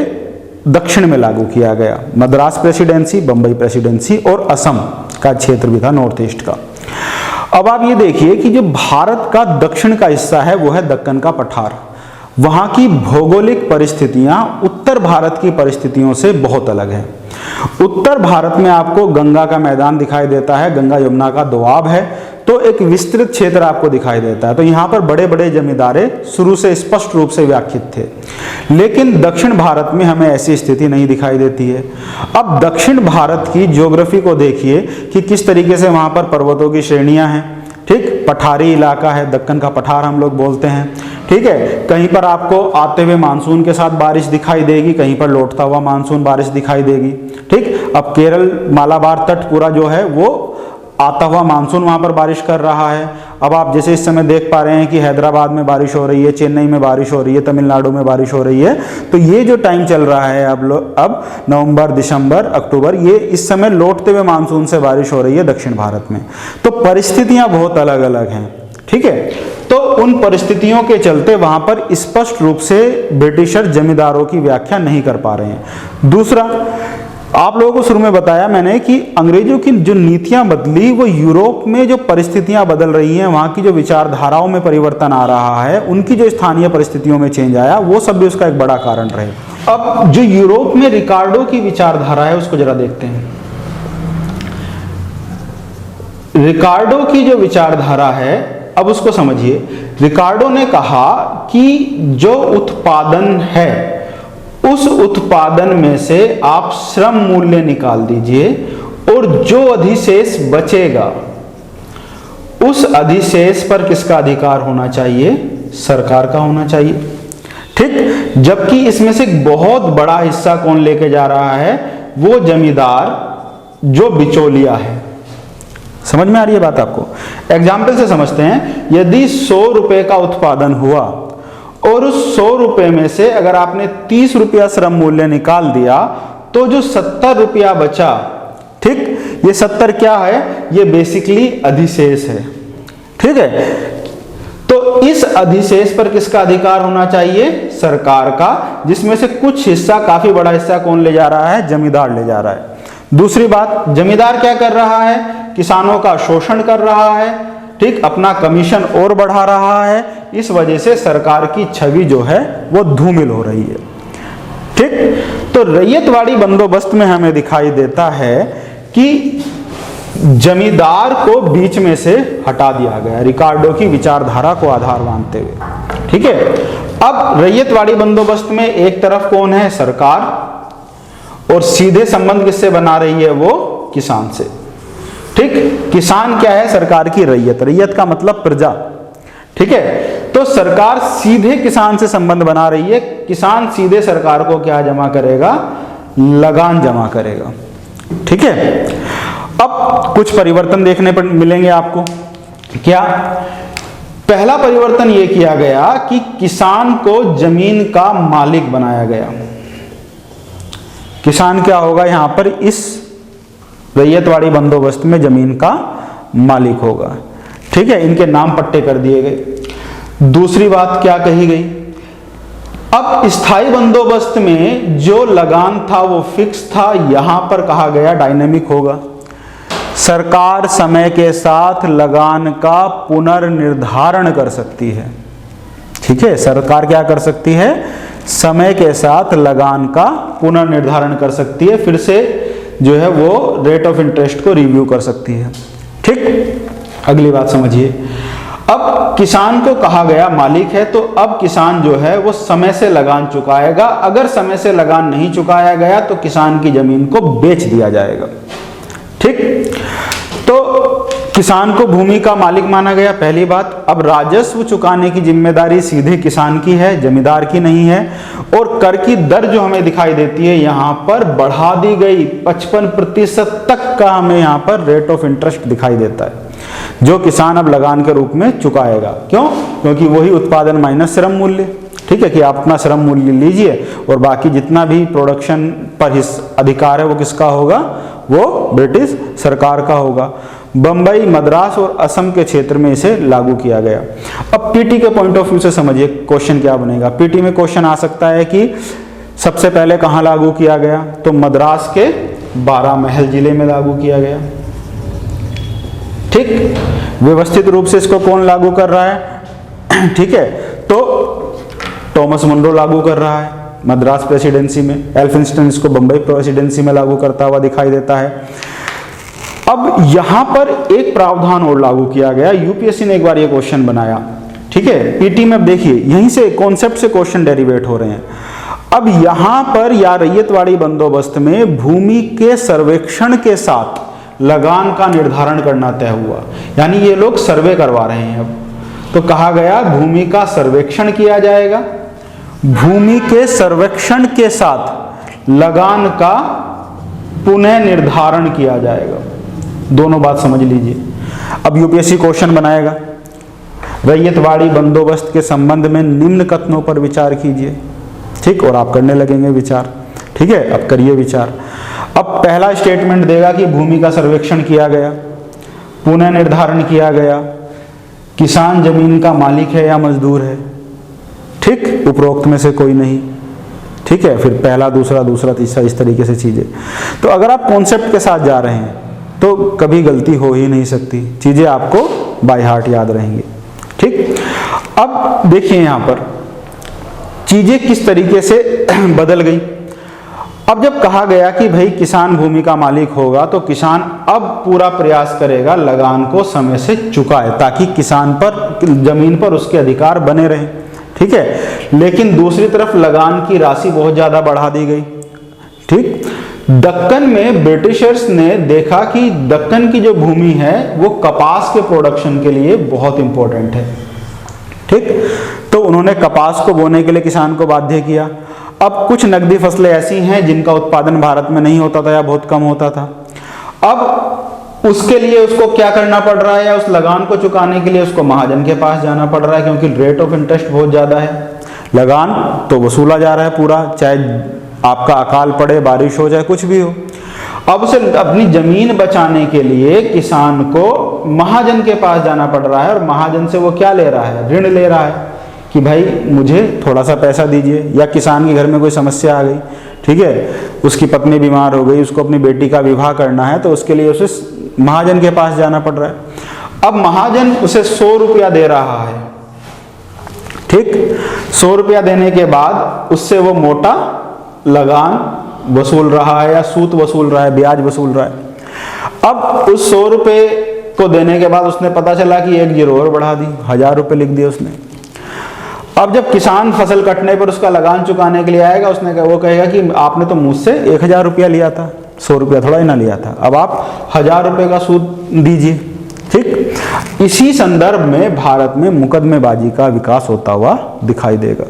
दक्षिण में लागू किया गया। मद्रास प्रेसिडेंसी, बंबई प्रेसिडेंसी और असम का क्षेत्र भी था, नॉर्थ ईस्ट का। अब आप ये देखिए कि जो भारत का दक्षिण का हिस्सा है वो है दक्कन का पठार। वहां की भौगोलिक परिस्थितियां उत्तर भारत की परिस्थितियों से बहुत अलग है। उत्तर भारत में आपको गंगा का मैदान दिखाई देता है, गंगा यमुना का दोआब है, तो एक विस्तृत क्षेत्र आपको दिखाई देता है। तो यहाँ पर बड़े बड़े जमींदारे शुरू से स्पष्ट रूप से व्याख्यित थे। लेकिन दक्षिण भारत में हमें ऐसी स्थिति नहीं दिखाई देती है। अब दक्षिण भारत की ज्योग्राफी को देखिए कि किस तरीके से वहाँ पर पर्वतों की श्रेणियाँ हैं। ठीक, पठारी इलाका है, दक्कन का पठार हम लोग बोलते हैं। ठीक है, कहीं पर आपको आते हुए मानसून के साथ बारिश दिखाई देगी, कहीं पर लौटता हुआ मानसून बारिश दिखाई देगी। ठीक, अब केरल मालाबार तट पूरा जो है वो आता हुआ मानसून वहां पर बारिश कर रहा है। अब आप जैसे इस समय देख पा रहे हैं कि हैदराबाद में बारिश हो रही है, चेन्नई में बारिश हो रही है, तमिलनाडु में बारिश हो रही है। तो ये जो टाइम चल रहा है अब नवंबर, दिसंबर, अक्टूबर, ये इस समय लौटते हुए मानसून से बारिश हो रही है दक्षिण भारत में। तो परिस्थितियां बहुत अलग अलग हैं। ठीक है, तो उन परिस्थितियों के चलते वहां पर स्पष्ट रूप से ब्रिटिशर जमींदारों की व्याख्या नहीं कर पा रहे हैं। दूसरा, आप लोगों को शुरू में बताया मैंने कि अंग्रेजों की जो नीतियां बदली, वो यूरोप में जो परिस्थितियां बदल रही हैं, वहां की जो विचारधाराओं में परिवर्तन आ रहा है, उनकी जो स्थानीय परिस्थितियों में चेंज आया, वो सब भी उसका एक बड़ा कारण रहे। अब जो यूरोप में रिकार्डो की विचारधारा है उसको जरा देखते हैं। रिकार्डो की जो विचारधारा है अब उसको समझिए। रिकार्डो ने कहा कि जो उत्पादन है उस उत्पादन में से आप श्रम मूल्य निकाल दीजिए और जो अधिशेष बचेगा उस अधिशेष पर किसका अधिकार होना चाहिए? सरकार का होना चाहिए। ठीक, जबकि इसमें से बहुत बड़ा हिस्सा कौन लेके जा रहा है? वो जमींदार जो बिचौलिया है। समझ में आ रही है बात आपको? एग्जाम्पल से समझते हैं। यदि 100 रुपए का उत्पादन हुआ और उस 100 रुपए में से अगर आपने 30 रुपया श्रम मूल्य निकाल दिया तो जो 70 रुपया बचा, ठीक, ये 70 क्या है? ये बेसिकली अधिशेष है। ठीक है, तो इस अधिशेष पर किसका अधिकार होना चाहिए? सरकार का, जिसमें से कुछ हिस्सा, काफी बड़ा हिस्सा कौन ले जा रहा है? जमींदार ले जा रहा है। दूसरी बात, जमींदार क्या कर रहा है? किसानों का शोषण कर रहा है, ठीक, अपना कमीशन और बढ़ा रहा है। इस वजह से सरकार की छवि जो है वो धूमिल हो रही है। ठीक, तो रैयतवाड़ी बंदोबस्त में हमें दिखाई देता है कि जमींदार को बीच में से हटा दिया गया, रिकार्डो की विचारधारा को आधार मानते हुए। ठीक है, अब रैयतवाड़ी बंदोबस्त में एक तरफ कौन है? सरकार, और सीधे संबंध किससे बना रही है? वो किसान से। ठीक, किसान क्या है? सरकार की रैयत। रैयत का मतलब प्रजा। ठीक है, तो सरकार सीधे किसान से संबंध बना रही है। किसान सीधे सरकार को क्या जमा करेगा? लगान जमा करेगा। ठीक है, अब कुछ परिवर्तन देखने पर मिलेंगे आपको। क्या? पहला परिवर्तन यह किया गया कि किसान को जमीन का मालिक बनाया गया। किसान क्या होगा यहां पर? इस रैयतवाड़ी बंदोबस्त में जमीन का मालिक होगा। ठीक है, इनके नाम पट्टे कर दिए गए। दूसरी बात क्या कही गई? अब स्थायी बंदोबस्त में जो लगान था वो फिक्स था, यहां पर कहा गया डायनेमिक होगा। सरकार समय के साथ लगान का पुनर्निर्धारण कर सकती है। ठीक है, सरकार क्या कर सकती है? समय के साथ लगान का पुनर्निर्धारण कर सकती है, फिर से जो है वो रेट ऑफ इंटरेस्ट को रिव्यू कर सकती है। ठीक, अगली बात समझिए। अब किसान को कहा गया मालिक है, तो अब किसान जो है वो समय से लगान चुकाएगा। अगर समय से लगान नहीं चुकाया गया तो किसान की जमीन को बेच दिया जाएगा। ठीक, तो किसान को भूमि का मालिक माना गया, पहली बात। अब राजस्व चुकाने की जिम्मेदारी सीधे किसान की है, जमींदार की नहीं है। और कर की दर जो हमें दिखाई देती है यहां पर बढ़ा दी गई, 55% तक का हमें यहां पर रेट ऑफ इंटरेस्ट दिखाई देता है, जो किसान अब लगान के रूप में चुकाएगा। क्यों? क्योंकि वही उत्पादन माइनस श्रम मूल्य। ठीक है, कि आप अपना श्रम मूल्य लीजिए और बाकी जितना भी प्रोडक्शन पर अधिकार है वो किसका होगा? वो ब्रिटिश सरकार का होगा। बंबई, मद्रास और असम के क्षेत्र में इसे लागू किया गया। अब पीटी के पॉइंट ऑफ व्यू से समझिए क्वेश्चन क्या बनेगा। पीटी में क्वेश्चन आ सकता है कि सबसे पहले कहां लागू किया गया? तो मद्रास के बारामहल जिले में लागू किया गया। ठीक, व्यवस्थित रूप से इसको कौन लागू कर रहा है? ठीक है, तो थॉमस मुनरो लागू कर रहा है मद्रास प्रेसिडेंसी में। एल्फिंस्टन इसको बंबई प्रेसिडेंसी में लागू करता हुआ दिखाई देता है। अब यहां पर एक प्रावधान और लागू किया गया, यूपीएससी ने एक बार ये क्वेश्चन बनाया। ठीक है, पीटी में देखिए यहीं से कॉन्सेप्ट से क्वेश्चन डेरिवेट हो रहे हैं। अब यहां पर या रैयतवाड़ी बंदोबस्त में भूमि के सर्वेक्षण के साथ लगान का निर्धारण करना तय हुआ, यानी ये लोग सर्वे करवा रहे हैं। अब तो कहा गया भूमि का सर्वेक्षण किया जाएगा, भूमि के सर्वेक्षण के साथ लगान का पुनः निर्धारण किया जाएगा। दोनों बात समझ लीजिए। अब यूपीएससी क्वेश्चन बनाएगा, रैयतवाड़ी बंदोबस्त के संबंध में निम्न कथनों पर विचार कीजिए। ठीक, और आप करने लगेंगे विचार। ठीक है, अब करिए विचार। अब पहला स्टेटमेंट देगा कि भूमि का सर्वेक्षण किया गया, पुनः निर्धारण किया गया, किसान जमीन का मालिक है या मजदूर है। ठीक, उपरोक्त में से कोई नहीं। ठीक है, फिर पहला, दूसरा, दूसरा, तीसरा, इस तरीके से चीजें। तो अगर आप कॉन्सेप्ट के साथ जा रहे हैं तो कभी गलती हो ही नहीं सकती, चीजें आपको बाय हार्ट याद रहेंगी। ठीक, अब देखिए यहां पर चीजें किस तरीके से बदल गई। अब जब कहा गया कि भाई किसान भूमि का मालिक होगा तो किसान अब पूरा प्रयास करेगा लगान को समय से चुकाए, ताकि किसान पर, जमीन पर उसके अधिकार बने रहे। ठीक है, लेकिन दूसरी तरफ लगान की राशि बहुत ज्यादा बढ़ा दी गई। ठीक, दक्कन में ब्रिटिशर्स ने देखा कि दक्कन की जो भूमि है वो कपास के प्रोडक्शन के लिए बहुत इंपॉर्टेंट है। ठीक, तो उन्होंने कपास को बोने के लिए किसान को बाध्य किया। अब कुछ नकदी फसलें ऐसी हैं जिनका उत्पादन भारत में नहीं होता था या बहुत कम होता था। अब उसके लिए उसको क्या करना पड़ रहा है, या उस लगान को चुकाने के लिए उसको महाजन के पास जाना पड़ रहा है, क्योंकि रेट ऑफ इंटरेस्ट बहुत ज्यादा है। लगान तो वसूला जा रहा है पूरा, चाहे आपका अकाल पड़े, बारिश हो जाए, कुछ भी हो। अब उसे अपनी जमीन बचाने के लिए किसान को महाजन के पास जाना पड़ रहा है, और महाजन से वो क्या ले रहा है, ऋण ले रहा है कि भाई मुझे थोड़ा सा पैसा दीजिए। या किसान के घर में कोई समस्या आ गई, ठीक है, उसकी पत्नी बीमार हो गई, उसको अपनी बेटी का विवाह करना है, तो उसके लिए उसे महाजन के पास जाना पड़ रहा है। अब महाजन उसे 100 रुपया दे रहा है। ठीक, 100 रुपया देने के बाद उससे वो मोटा लगान वसूल रहा है, या सूद वसूल रहा है, ब्याज वसूल रहा है। अब उस 100 रुपये को देने के बाद उसने पता चला कि एक जीरो और बढ़ा दी, 1000 रुपये लिख दिए उसने। अब जब किसान फसल कटने पर उसका लगान चुकाने के लिए आएगा, वो कहेगा कि आपने तो मुझसे 1000 रुपया लिया था, 100 रुपया थोड़ा ही ना लिया था, अब आप 1000 रुपये का सूद दीजिए। ठीक, इसी संदर्भ में भारत में मुकदमेबाजी का विकास होता हुआ दिखाई देगा।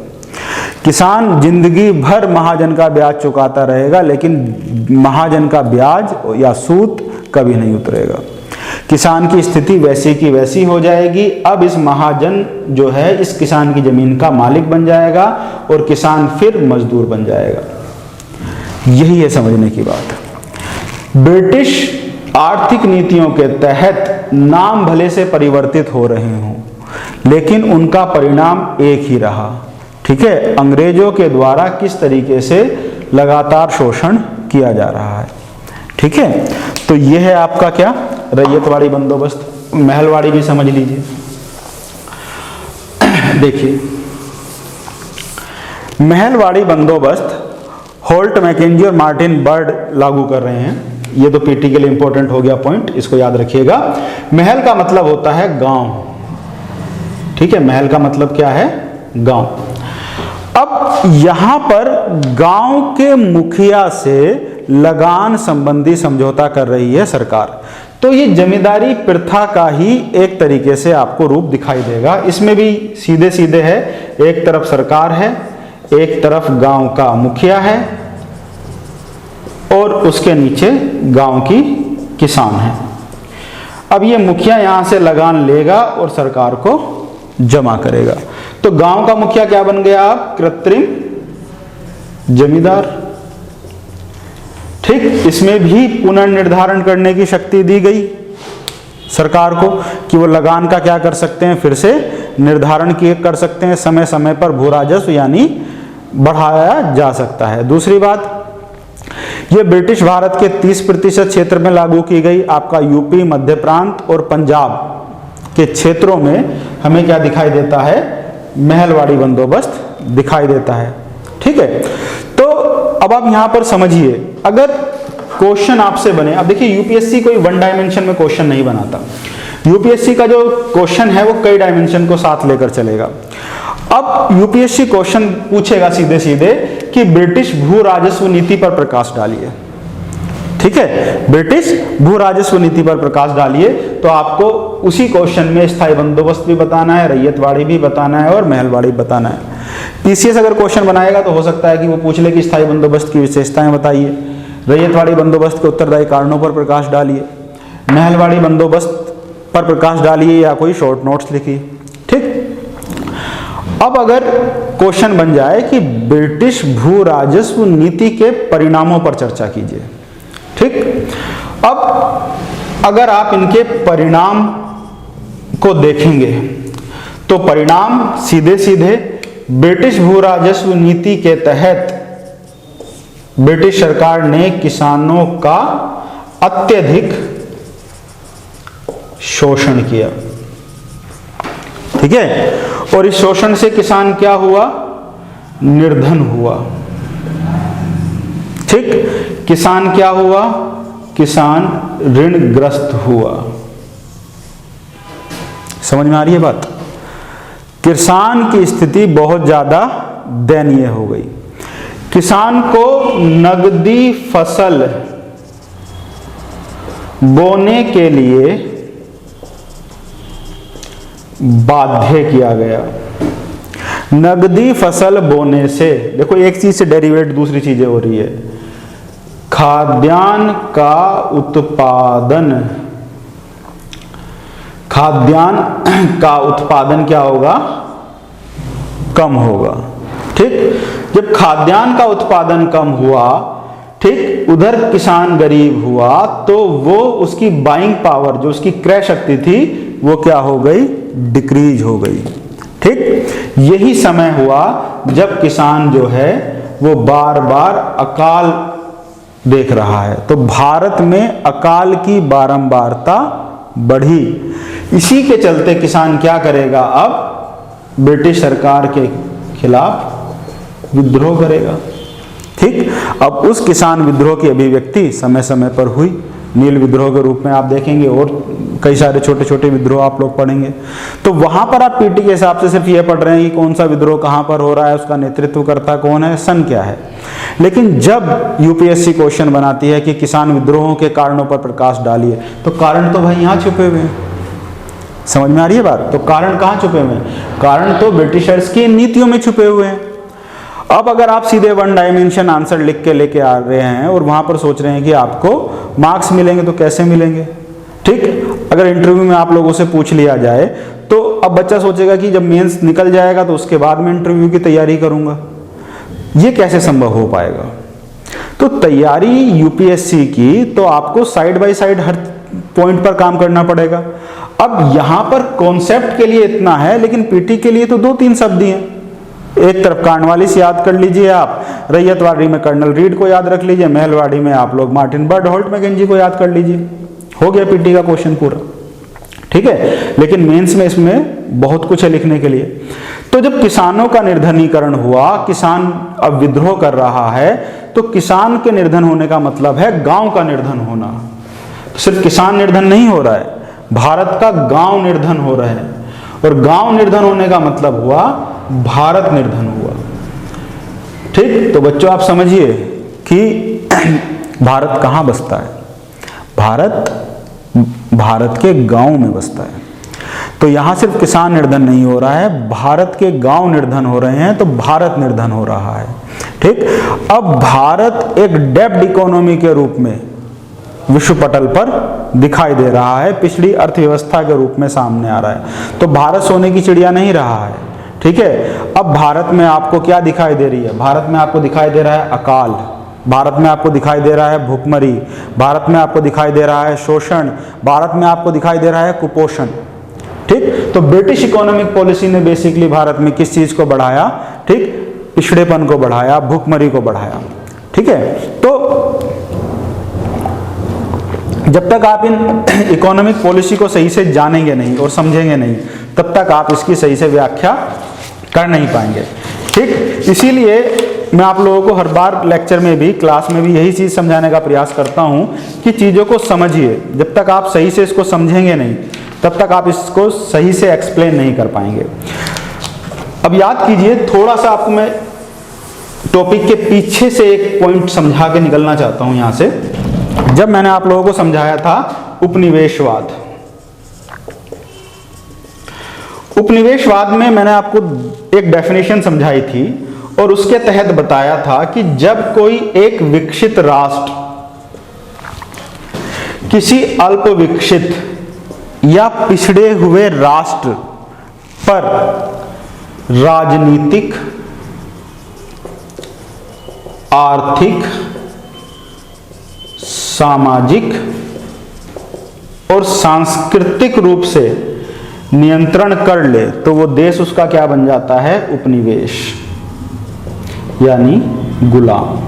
किसान जिंदगी भर महाजन का ब्याज चुकाता रहेगा, लेकिन महाजन का ब्याज या सूद कभी नहीं उतरेगा। किसान की स्थिति वैसी की वैसी हो जाएगी। अब इस महाजन जो है इस किसान की जमीन का मालिक बन जाएगा, और किसान फिर मजदूर बन जाएगा। यही है समझने की बात। ब्रिटिश आर्थिक नीतियों के तहत नाम भले से परिवर्तित हो रहे हों, लेकिन उनका परिणाम एक ही रहा। ठीक है, अंग्रेजों के द्वारा किस तरीके से लगातार शोषण किया जा रहा है। ठीक है, तो यह है आपका क्या, रैयतवाड़ी बंदोबस्त। महलवाड़ी भी समझ लीजिए। देखिए, महलवाड़ी बंदोबस्त होल्ट, मैकेंजी और मार्टिन बर्ड लागू कर रहे हैं। ये तो पीटी के लिए इंपॉर्टेंट हो गया पॉइंट, इसको याद रखिएगा। महल का मतलब होता है गांव। ठीक है, महल का मतलब क्या है, गांव। अब यहां पर गांव के मुखिया से लगान संबंधी समझौता कर रही है सरकार। तो ये जमींदारी प्रथा का ही एक तरीके से आपको रूप दिखाई देगा। इसमें भी सीधे सीधे है, एक तरफ सरकार है, एक तरफ गांव का मुखिया है, और उसके नीचे गांव की किसान है। अब ये मुखिया यहां से लगान लेगा और सरकार को जमा करेगा। तो गांव का मुखिया क्या बन गया, आप कृत्रिम जमींदार। ठीक, इसमें भी पुनर्निर्धारण करने की शक्ति दी गई सरकार को कि वो लगान का क्या कर सकते हैं, फिर से निर्धारण किए कर सकते हैं, समय समय पर भू राजस्व यानी बढ़ाया जा सकता है। दूसरी बात, ये ब्रिटिश भारत के 30% क्षेत्र में लागू की गई। आपका यूपी, मध्य प्रांत और पंजाब के क्षेत्रों में हमें क्या दिखाई देता है, महलवाड़ी बंदोबस्त दिखाई देता है। ठीक है, तो अब आप यहां पर समझिए, अगर क्वेश्चन आपसे बने, अब देखिए यूपीएससी कोई वन डायमेंशन में क्वेश्चन नहीं बनाता। यूपीएससी का जो क्वेश्चन है वो कई डायमेंशन को साथ लेकर चलेगा। अब यूपीएससी क्वेश्चन पूछेगा सीधे सीधे कि ब्रिटिश भू राजस्व नीति पर प्रकाश डालिए। ठीक है, ब्रिटिश भू राजस्व नीति पर प्रकाश डालिए, तो आपको उसी क्वेश्चन में स्थायी बंदोबस्त भी बताना है, रैयतवाड़ी भी बताना है और महलवाड़ी बताना है। पीसीएस अगर क्वेश्चन बनाएगा तो हो सकता है कि वो पूछ ले कि स्थायी बंदोबस्त की विशेषताएं बताइए, रैयतवाड़ी बंदोबस्त के उत्तरदायी कारणों पर प्रकाश डालिए, महलवाड़ी बंदोबस्त पर प्रकाश डालिए, या कोई शॉर्ट नोट्स लिखिए। ठीक, अब अगर क्वेश्चन बन जाए कि ब्रिटिश भू राजस्व नीति के परिणामों पर चर्चा कीजिए। ठीक, अब अगर आप इनके परिणाम को देखेंगे तो परिणाम सीधे सीधे ब्रिटिश भू राजस्व नीति के तहत ब्रिटिश सरकार ने किसानों का अत्यधिक शोषण किया। ठीक है, और इस शोषण से किसान क्या हुआ, निर्धन हुआ। ठीक। किसान क्या हुआ? किसान ऋणग्रस्त हुआ। समझ में आ रही है बात? किसान की स्थिति बहुत ज्यादा दयनीय हो गई। किसान को नगदी फसल बोने के लिए बाध्य किया गया। नगदी फसल बोने से, देखो एक चीज से डेरिवेट दूसरी चीजें हो रही है। खाद्यान्न का उत्पादन क्या होगा? कम होगा। ठीक। जब खाद्यान्न का उत्पादन कम हुआ, ठीक, उधर किसान गरीब हुआ, तो वो उसकी बाइंग पावर, जो उसकी क्रय शक्ति थी, वो क्या हो गई? डिक्रीज हो गई। ठीक। यही समय हुआ जब किसान जो है वो बार बार अकाल देख रहा है। तो भारत में अकाल की बारंबारता बढ़ी। इसी के चलते किसान क्या करेगा? अब ब्रिटिश सरकार के खिलाफ विद्रोह करेगा। ठीक। अब उस किसान विद्रोह की अभिव्यक्ति समय समय पर हुई। नील विद्रोह के रूप में आप देखेंगे, और कई सारे छोटे छोटे विद्रोह आप लोग पढ़ेंगे। तो वहां पर आप पीटी के हिसाब से सिर्फ ये पढ़ रहे हैं कि कौन सा विद्रोह कहां पर हो रहा है, उसका नेतृत्व करता कौन है, सन क्या है। लेकिन जब यूपीएससी क्वेश्चन बनाती है कि किसान विद्रोहों के कारणों पर प्रकाश डालिए, तो कारण तो भाई यहां छुपे हुए हैं। समझ में आ रही है बात? तो कारण कहां छुपे हुए हैं? कारण तो ब्रिटिशर्स की नीतियों में छुपे हुए हैं। अब अगर आप सीधे वन डायमेंशन आंसर लिख के लेके आ रहे हैं और वहां पर सोच रहे हैं कि आपको मार्क्स मिलेंगे, तो कैसे मिलेंगे? ठीक। अगर इंटरव्यू में आप लोगों से पूछ लिया जाए, तो अब बच्चा सोचेगा कि जब मेंस निकल जाएगा तो उसके बाद मैं इंटरव्यू की तैयारी करूंगा। ये कैसे संभव हो पाएगा? तो तैयारी यूपीएससी की, तो आपको side by side her point पर काम करना पड़ेगा। अब यहां पर कॉन्सेप्ट के लिए इतना है, लेकिन पीटी के लिए तो 2-3 शब्द ही हैं। एक तरफ कार्नवालिस याद कर लीजिए आप, रैयतवाड़ी में कर्नल रीड को याद रख लीजिए, महलवाड़ी में आप लोग मार्टिन बर्डहोल्ट मैकेंजी को याद कर लीजिए। हो गया पीटी का क्वेश्चन पूरा। ठीक है। लेकिन मेंस में इसमें बहुत कुछ है लिखने के लिए। तो जब किसानों का निर्धनीकरण हुआ, किसान अब विद्रोह कर रहा है, तो किसान के निर्धन होने का मतलब है गांव का निर्धन होना। तो सिर्फ किसान निर्धन नहीं हो रहा है, भारत का गांव निर्धन हो रहा है। और गांव निर्धन होने का मतलब हुआ भारत निर्धन हुआ। ठीक। तो बच्चों आप समझिए कि भारत कहां बसता है? भारत के गांव में बसता है। तो यहां सिर्फ किसान निर्धन नहीं हो रहा है, भारत के गांव निर्धन हो रहे हैं, तो भारत निर्धन हो रहा है। ठीक। अब भारत एक डेब्ट इकोनॉमी के रूप में विश्व पटल पर दिखाई दे रहा है, पिछड़ी अर्थव्यवस्था के रूप में सामने आ रहा है। तो भारत सोने की चिड़िया नहीं रहा है। ठीक है। अब भारत में आपको क्या दिखाई दे रही है? भारत में आपको दिखाई दे रहा है अकाल, भारत में आपको दिखाई दे रहा है भूखमरी, भारत में आपको दिखाई दे रहा है शोषण, भारत में आपको दिखाई दे रहा है कुपोषण। ठीक। तो ब्रिटिश इकोनॉमिक पॉलिसी ने बेसिकली भारत में किस चीज को बढ़ाया? ठीक, पिछड़ेपन को बढ़ाया, भूखमरी को बढ़ाया। ठीक है। तो जब तक आप इन इकोनॉमिक पॉलिसी को सही से जानेंगे नहीं और समझेंगे नहीं, तब तक आप इसकी सही से व्याख्या कर नहीं पाएंगे। ठीक। इसीलिए मैं आप लोगों को हर बार लेक्चर में भी, क्लास में भी यही चीज समझाने का प्रयास करता हूं कि चीजों को समझिए। जब तक आप सही से इसको समझेंगे नहीं, तब तक आप इसको सही से एक्सप्लेन नहीं कर पाएंगे। अब याद कीजिए, थोड़ा सा आपको मैं टॉपिक के पीछे से एक पॉइंट समझा के निकलना चाहता हूं यहां से। जब मैंने आप लोगों को समझाया था उपनिवेशवाद, उपनिवेशवाद में मैंने आपको एक डेफिनेशन समझाई थी और उसके तहत बताया था कि जब कोई एक विकसित राष्ट्र किसी अल्प विकसित या पिछड़े हुए राष्ट्र पर राजनीतिक, आर्थिक, सामाजिक और सांस्कृतिक रूप से नियंत्रण कर ले, तो वो देश उसका क्या बन जाता है? उपनिवेश, यानी गुलाम।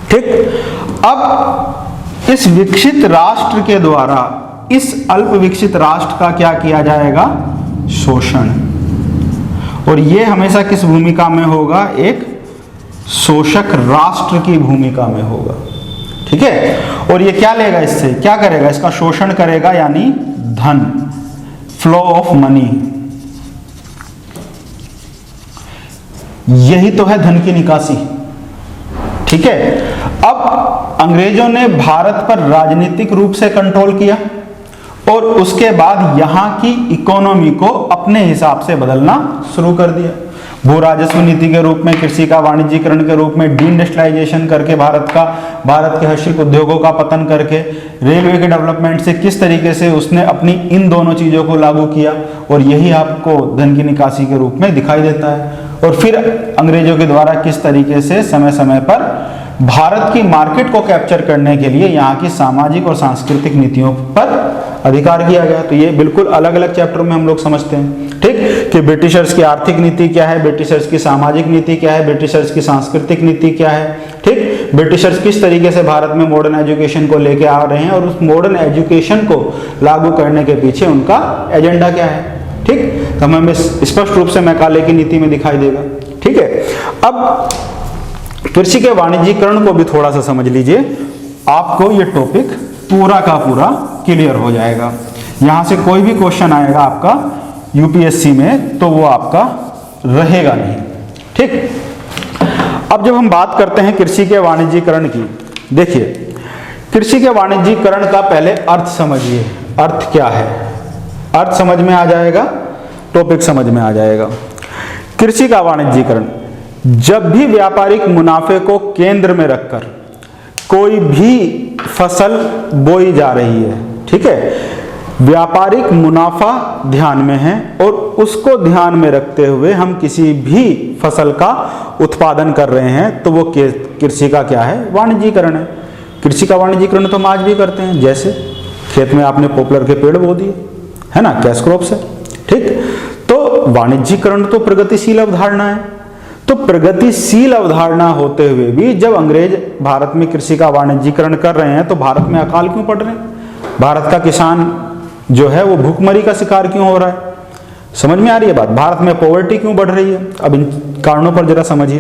ठीक। अब इस विकसित राष्ट्र के द्वारा इस अल्प विकसित राष्ट्र का क्या किया जाएगा? शोषण। और ये हमेशा किस भूमिका में होगा? एक शोषक राष्ट्र की भूमिका में होगा। ठीक है, और ये क्या लेगा, इससे क्या करेगा, इसका शोषण करेगा, यानी धन, फ्लो ऑफ मनी। यही तो है धन की निकासी। ठीक है, अब अंग्रेजों ने भारत पर राजनीतिक रूप से कंट्रोल किया और उसके बाद यहां की इकोनॉमी को अपने हिसाब से बदलना शुरू कर दिया। भू राजस्व नीति के रूप में, कृषि का वाणिज्यीकरण के रूप में, डीइंडस्ट्रियलाइजेशन करके भारत के हस्तशिल्प उद्योगों का पतन करके, रेलवे के डेवलपमेंट से किस तरीके से उसने अपनी इन दोनों चीजों को लागू किया, और यही आपको धन की निकासी के रूप में दिखाई देता है। और फिर अंग्रेजों के द्वारा किस तरीके से समय समय पर भारत की मार्केट को कैप्चर करने के लिए यहाँ की सामाजिक और सांस्कृतिक नीतियों पर अधिकार किया गया। तो ये बिल्कुल अलग अलग चैप्टर में हम लोग समझते हैं। ठीक, कि ब्रिटिशर्स की आर्थिक नीति क्या है, ब्रिटिशर्स की सामाजिक नीति क्या है, ब्रिटिशर्स की सांस्कृतिक नीति क्या है। ठीक, ब्रिटिशर्स किस तरीके से भारत में मॉडर्न एजुकेशन को लेके आ रहे हैं और उस मॉडर्न एजुकेशन को लागू करने के पीछे उनका एजेंडा क्या है। ठीक, तो हमें स्पष्ट रूप से मैकाले की नीति में दिखाई देगा। ठीक है, अब कृषि के वाणिज्यीकरण को भी थोड़ा सा समझ लीजिए, आपको ये टॉपिक पूरा का पूरा क्लियर हो जाएगा। यहां से कोई भी क्वेश्चन आएगा आपका यूपीएससी में तो वो आपका रहेगा नहीं। ठीक, अब जब हम बात करते हैं कृषि के वाणिज्यीकरण की, देखिए कृषि के वाणिज्यीकरण का पहले अर्थ समझिए, अर्थ क्या है, अर्थ समझ में आ जाएगा, टॉपिक समझ में आ जाएगा। कृषि का वाणिज्यीकरण, जब भी व्यापारिक मुनाफे को केंद्र में रखकर कोई भी फसल बोई जा रही है, ठीक है, व्यापारिक मुनाफा ध्यान में है और उसको ध्यान में रखते हुए हम किसी भी फसल का उत्पादन कर रहे हैं तो वो कृषि का क्या है, वाणिज्यीकरण है। कृषि का वाणिज्यीकरण तो हम आज भी करते हैं, जैसे खेत में आपने पॉपुलर के पेड़ बो दिए, है ना, कैश क्रॉप्स है। ठीक, तो वाणिज्यीकरण तो प्रगतिशील अवधारणा है। तो प्रगतिशील अवधारणा होते हुए भी जब अंग्रेज भारत में कृषि का वाणिज्यीकरण कर रहे हैं तो भारत में अकाल क्यों पड़ रहे हैं, भारत का किसान जो है वो भूखमरी का शिकार क्यों हो रहा है। समझ में आ रही है बात, भारत में पॉवर्टी क्यों बढ़ रही है। अब इन कारणों पर जरा समझिए।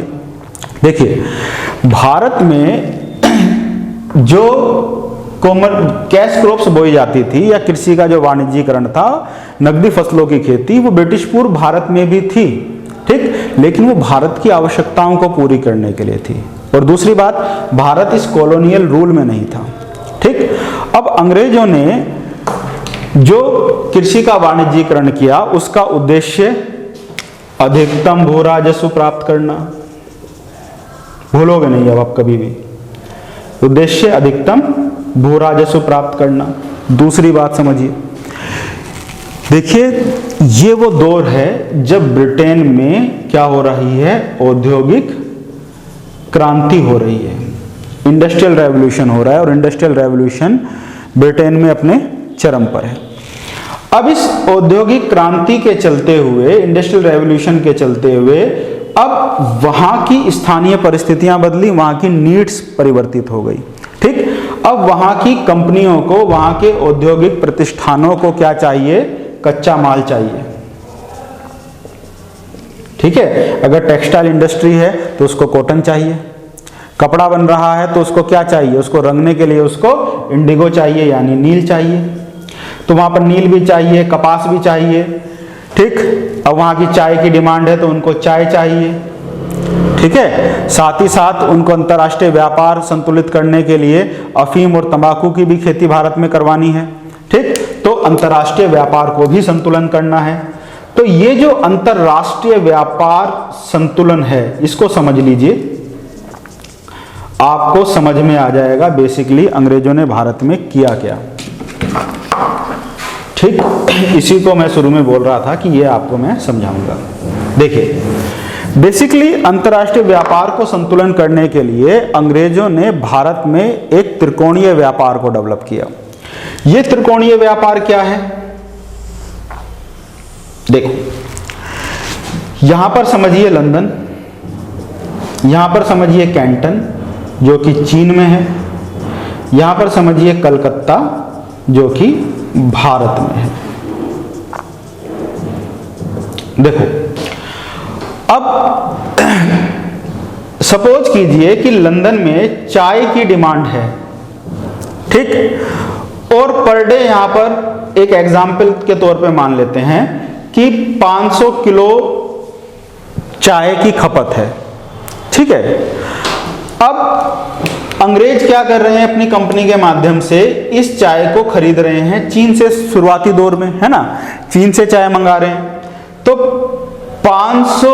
देखिए, भारत में जो कैश क्रॉप्स बोई जाती थी या कृषि का जो वाणिज्यीकरण था, नकदी फसलों की खेती, वो ब्रिटिश पूर्व भारत में भी थी। ठीक, लेकिन वो भारत की आवश्यकताओं को पूरी करने के लिए थी। और दूसरी बात, भारत इस कॉलोनियल रूल में नहीं था। ठीक, अब अंग्रेजों ने जो कृषि का वाणिज्यीकरण किया उसका उद्देश्य अधिकतम भू राजस्व प्राप्त करना, भूलोगे नहीं अब आप कभी भी, उद्देश्य अधिकतम भू राजस्व प्राप्त करना। दूसरी बात समझिए, देखिए ये वो दौर है जब ब्रिटेन में क्या हो रही है, औद्योगिक क्रांति हो रही है, इंडस्ट्रियल रेवोल्यूशन हो रहा है और इंडस्ट्रियल रेवोल्यूशन ब्रिटेन में अपने चरम पर है। अब इस औद्योगिक क्रांति के चलते हुए, इंडस्ट्रियल रेवोल्यूशन के चलते हुए, अब वहां की स्थानीय परिस्थितियां बदली, वहां की नीड्स परिवर्तित हो गई। ठीक, अब वहां की कंपनियों को, वहां के औद्योगिक प्रतिष्ठानों को क्या चाहिए, कच्चा माल चाहिए। ठीक है, अगर टेक्सटाइल इंडस्ट्री है तो उसको कॉटन चाहिए, कपड़ा बन रहा है तो उसको क्या चाहिए, उसको रंगने के लिए उसको इंडिगो चाहिए यानी नील चाहिए। तो वहां पर नील भी चाहिए, कपास भी चाहिए। ठीक, अब वहां की चाय की डिमांड है तो उनको चाय चाहिए। ठीक है, साथ ही साथ उनको अंतर्राष्ट्रीय व्यापार संतुलित करने के लिए अफीम और तंबाकू की भी खेती भारत में करवानी है। ठीक, तो अंतर्राष्ट्रीय व्यापार को भी संतुलन करना है। तो ये जो अंतर्राष्ट्रीय व्यापार संतुलन है, इसको समझ लीजिए, आपको समझ में आ जाएगा बेसिकली अंग्रेजों ने भारत में किया क्या। ठीक, इसी को मैं शुरू में बोल रहा था कि ये आपको मैं समझाऊंगा। देखिए, बेसिकली अंतर्राष्ट्रीय व्यापार को संतुलन करने के लिए अंग्रेजों ने भारत में एक त्रिकोणीय व्यापार को डेवलप किया। ये त्रिकोणीय व्यापार क्या है, देखो यहां पर समझिए लंदन, यहां पर समझिए कैंटन जो कि चीन में है, यहां पर समझिए कलकत्ता जो कि भारत में है। देखो, अब सपोज कीजिए कि लंदन में चाय की डिमांड है, ठीक, और पर डे यहां पर एक एग्जाम्पल के तौर पे मान लेते हैं कि 500 किलो चाय की खपत है, ठीक है। अब अंग्रेज क्या कर रहे हैं, अपनी कंपनी के माध्यम से इस चाय को खरीद रहे हैं चीन से, शुरुआती दौर में, है ना, चीन से चाय मंगा रहे हैं। तो 500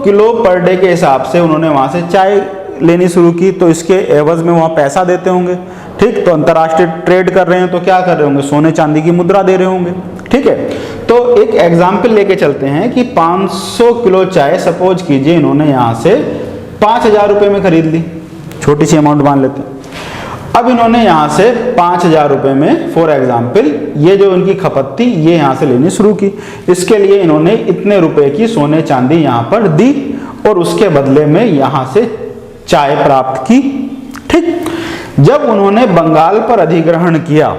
किलो पर डे के हिसाब से उन्होंने वहां से चाय लेनी शुरू की, तो इसके एवज में वहां पैसा देते होंगे, ठीक। तो अंतरराष्ट्रीय ट्रेड कर रहे हैं तो क्या कर रहे होंगे, सोने चांदी की मुद्रा दे रहे होंगे, ठीक है। तो एक एग्जाम्पल लेके चलते हैं कि 500 किलो चाय सपोज कीजिए इन्होंने यहां से 5,000 रुपए में खरीद ली, छोटी सी अमाउंट मान लेते हैं। अब इन्होंने यहां से 5,000 रुपए में फॉर एग्जाम्पल ये जो उनकी खपत थी ये यहां से लेनी शुरू की। इसके लिए इन्होंने इतने रुपए की सोने चांदी यहां पर दी और उसके बदले में यहां से चाय प्राप्त की, ठीक। जब उन्होंने बंगाल पर अधिग्रहण किया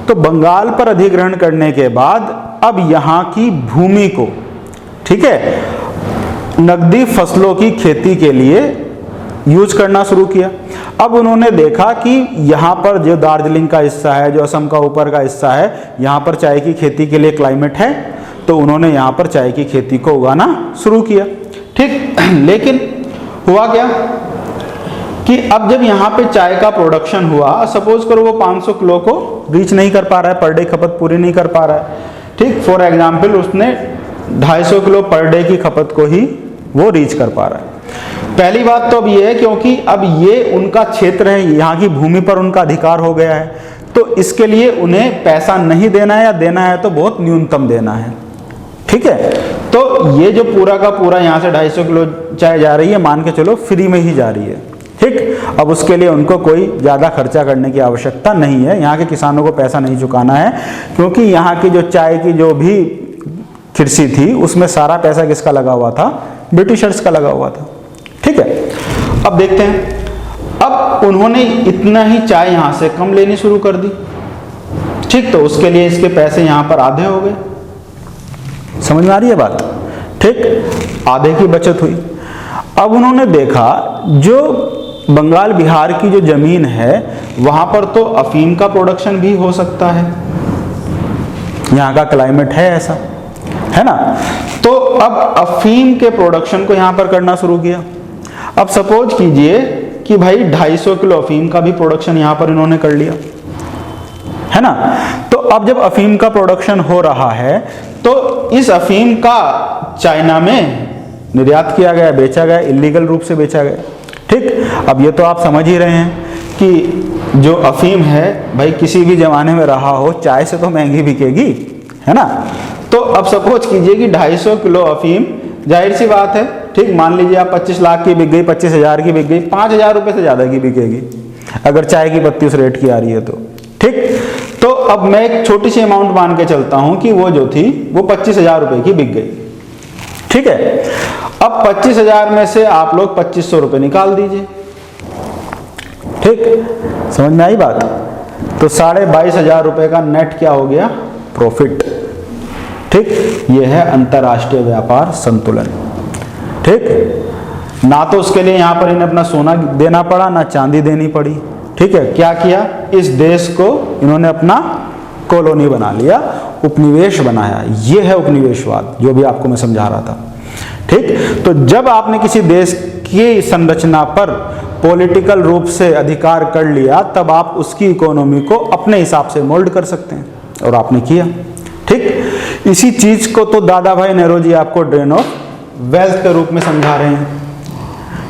तो बंगाल पर अधिग्रहण करने के बाद अब यहां की भूमि को, ठीक है, नकदी फसलों की खेती के लिए यूज करना शुरू किया। अब उन्होंने देखा कि यहाँ पर जो दार्जिलिंग का हिस्सा है, जो असम का ऊपर का हिस्सा है, यहाँ पर चाय की खेती के लिए क्लाइमेट है, तो उन्होंने यहाँ पर चाय की खेती को उगाना शुरू किया, ठीक। लेकिन हुआ क्या कि अब जब यहाँ पे चाय का प्रोडक्शन हुआ, सपोज करो वो 500 किलो को रीच नहीं कर पा रहा है, पर डे खपत पूरी नहीं कर पा रहा है, ठीक। फॉर एग्जाम्पल उसने 250 किलो पर डे की खपत को ही वो रीच कर पा रहा है। पहली बात तो अब ये है क्योंकि अब ये उनका क्षेत्र है, यहाँ की भूमि पर उनका अधिकार हो गया है, तो इसके लिए उन्हें पैसा नहीं देना है, या देना है तो बहुत न्यूनतम देना है, ठीक है। तो ये जो पूरा का पूरा यहाँ से 250 किलो चाय जा रही है, मान के चलो फ्री में ही जा रही है, ठीक। अब उसके लिए उनको कोई ज़्यादा खर्चा करने की आवश्यकता नहीं है, यहाँ के किसानों को पैसा नहीं चुकाना है, क्योंकि यहाँ की जो चाय की जो भी कृषि थी उसमें सारा पैसा किसका लगा हुआ था, ब्रिटिशर्स का लगा हुआ था, ठीक है। अब देखते हैं, अब उन्होंने इतना ही चाय यहां से कम लेनी शुरू कर दी, ठीक। तो उसके लिए इसके पैसे यहां पर आधे हो गए, समझ में आ रही है बात, ठीक, आधे की बचत हुई। अब उन्होंने देखा जो बंगाल बिहार की जो जमीन है वहां पर तो अफीम का प्रोडक्शन भी हो सकता है, यहाँ का क्लाइमेट है ऐसा, है ना। तो अब अफीम के प्रोडक्शन को यहां पर करना शुरू किया। अब सपोज कीजिए कि भाई 250 किलो अफीम का भी प्रोडक्शन यहां पर इन्होंने कर लिया, है ना। तो अब जब अफीम का प्रोडक्शन हो रहा है तो इस अफीम का चाइना में निर्यात किया गया, बेचा गया, इलीगल रूप से बेचा गया, ठीक। अब ये तो आप समझ ही रहे हैं कि जो अफीम है भाई किसी भी जमाने में रहा हो, चाय से तो महंगी बिकेगी, है ना। तो अब सपोज कीजिए कि 250 किलो अफीम, जाहिर सी बात है, ठीक, मान लीजिए आप 25 लाख की बिक गई, 25,000 की बिक गई, 5,000 रुपए से ज्यादा की बिकेगी अगर चाय की पत्ती उस रेट की आ रही है तो, ठीक। तो अब मैं एक छोटी सी अमाउंट मान के चलता हूं कि वो जो थी वो 25,000 रुपए की बिक गई, ठीक है। अब 25,000 में से आप लोग 2,500 रुपए निकाल दीजिए, ठीक, समझ में आई बात। तो 22,500 रुपए का नेट क्या हो गया, प्रॉफिट, ठीक। ये है अंतरराष्ट्रीय व्यापार संतुलन, ठीक। ना तो उसके लिए यहां पर इन्हें अपना सोना देना पड़ा, ना चांदी देनी पड़ी, ठीक है। क्या किया, इस देश को इन्होंने अपना कॉलोनी बना लिया, उपनिवेश बनाया। ये है उपनिवेशवाद, जो भी आपको मैं समझा रहा था, ठीक। तो जब आपने किसी देश की संरचना पर पॉलिटिकल रूप से अधिकार कर लिया, तब आप उसकी इकोनॉमी को अपने हिसाब से मोल्ड कर सकते हैं, और आपने किया, ठीक। इसी चीज को तो दादा भाई नेहरू आपको ड्रेन ऑफ वेल्थ के रूप में समझा रहे हैं,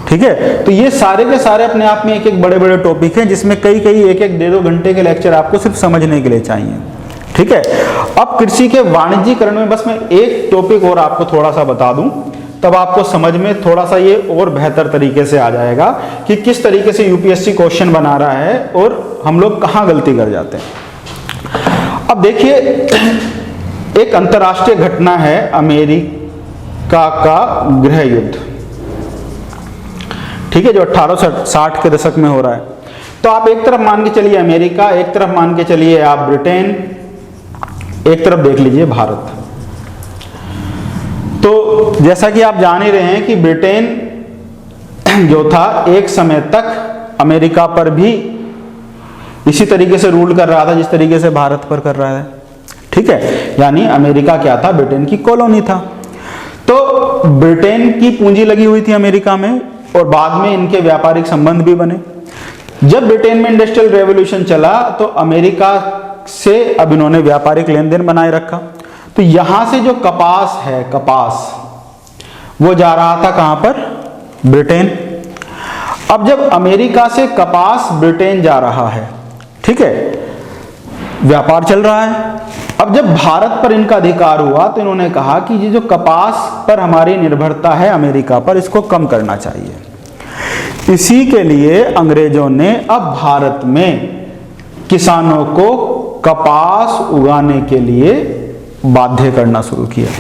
ठीक है। तो ये सारे के सारे अपने आप में एक एक बड़े बड़े टॉपिक हैं, जिसमें कई कई एक एक 1.5 घंटे के लेक्चर आपको सिर्फ समझने के लिए चाहिए, ठीक है। अब कृषि के वाणिज्यीकरण में बस मैं एक टॉपिक और आपको थोड़ा सा बता दूं, तब आपको समझ में थोड़ा सा ये और बेहतर तरीके से आ जाएगा कि किस तरीके से यूपीएससी क्वेश्चन बना रहा है और हम लोग कहां गलती कर जाते हैं। अब देखिए, एक अंतरराष्ट्रीय घटना है अमेरिका का गृह युद्ध, ठीक है, जो 1860 के दशक में हो रहा है। तो आप एक तरफ मान के चलिए अमेरिका, एक तरफ मान के चलिए आप ब्रिटेन, एक तरफ देख लीजिए भारत। तो जैसा कि आप जान ही रहे हैं कि ब्रिटेन जो था एक समय तक अमेरिका पर भी इसी तरीके से रूल कर रहा था जिस तरीके से भारत पर कर रहा है, ठीक है। यानी अमेरिका क्या था, ब्रिटेन की कॉलोनी था। तो ब्रिटेन की पूंजी लगी हुई थी अमेरिका में और बाद में इनके व्यापारिक संबंध भी बने। जब ब्रिटेन में इंडस्ट्रियल रेवोल्यूशन चला तो अमेरिका से अब इन्होंने व्यापारिक लेन देन बनाए रखा। तो यहां से जो कपास है, कपास वो जा रहा था कहां पर, ब्रिटेन। अब जब अमेरिका से कपास ब्रिटेन जा रहा है, ठीक है, व्यापार चल रहा है। अब जब भारत पर इनका अधिकार हुआ तो इन्होंने कहा कि ये जो कपास पर हमारी निर्भरता है अमेरिका पर, इसको कम करना चाहिए। इसी के लिए अंग्रेजों ने अब भारत में किसानों को कपास उगाने के लिए बाध्य करना शुरू किया,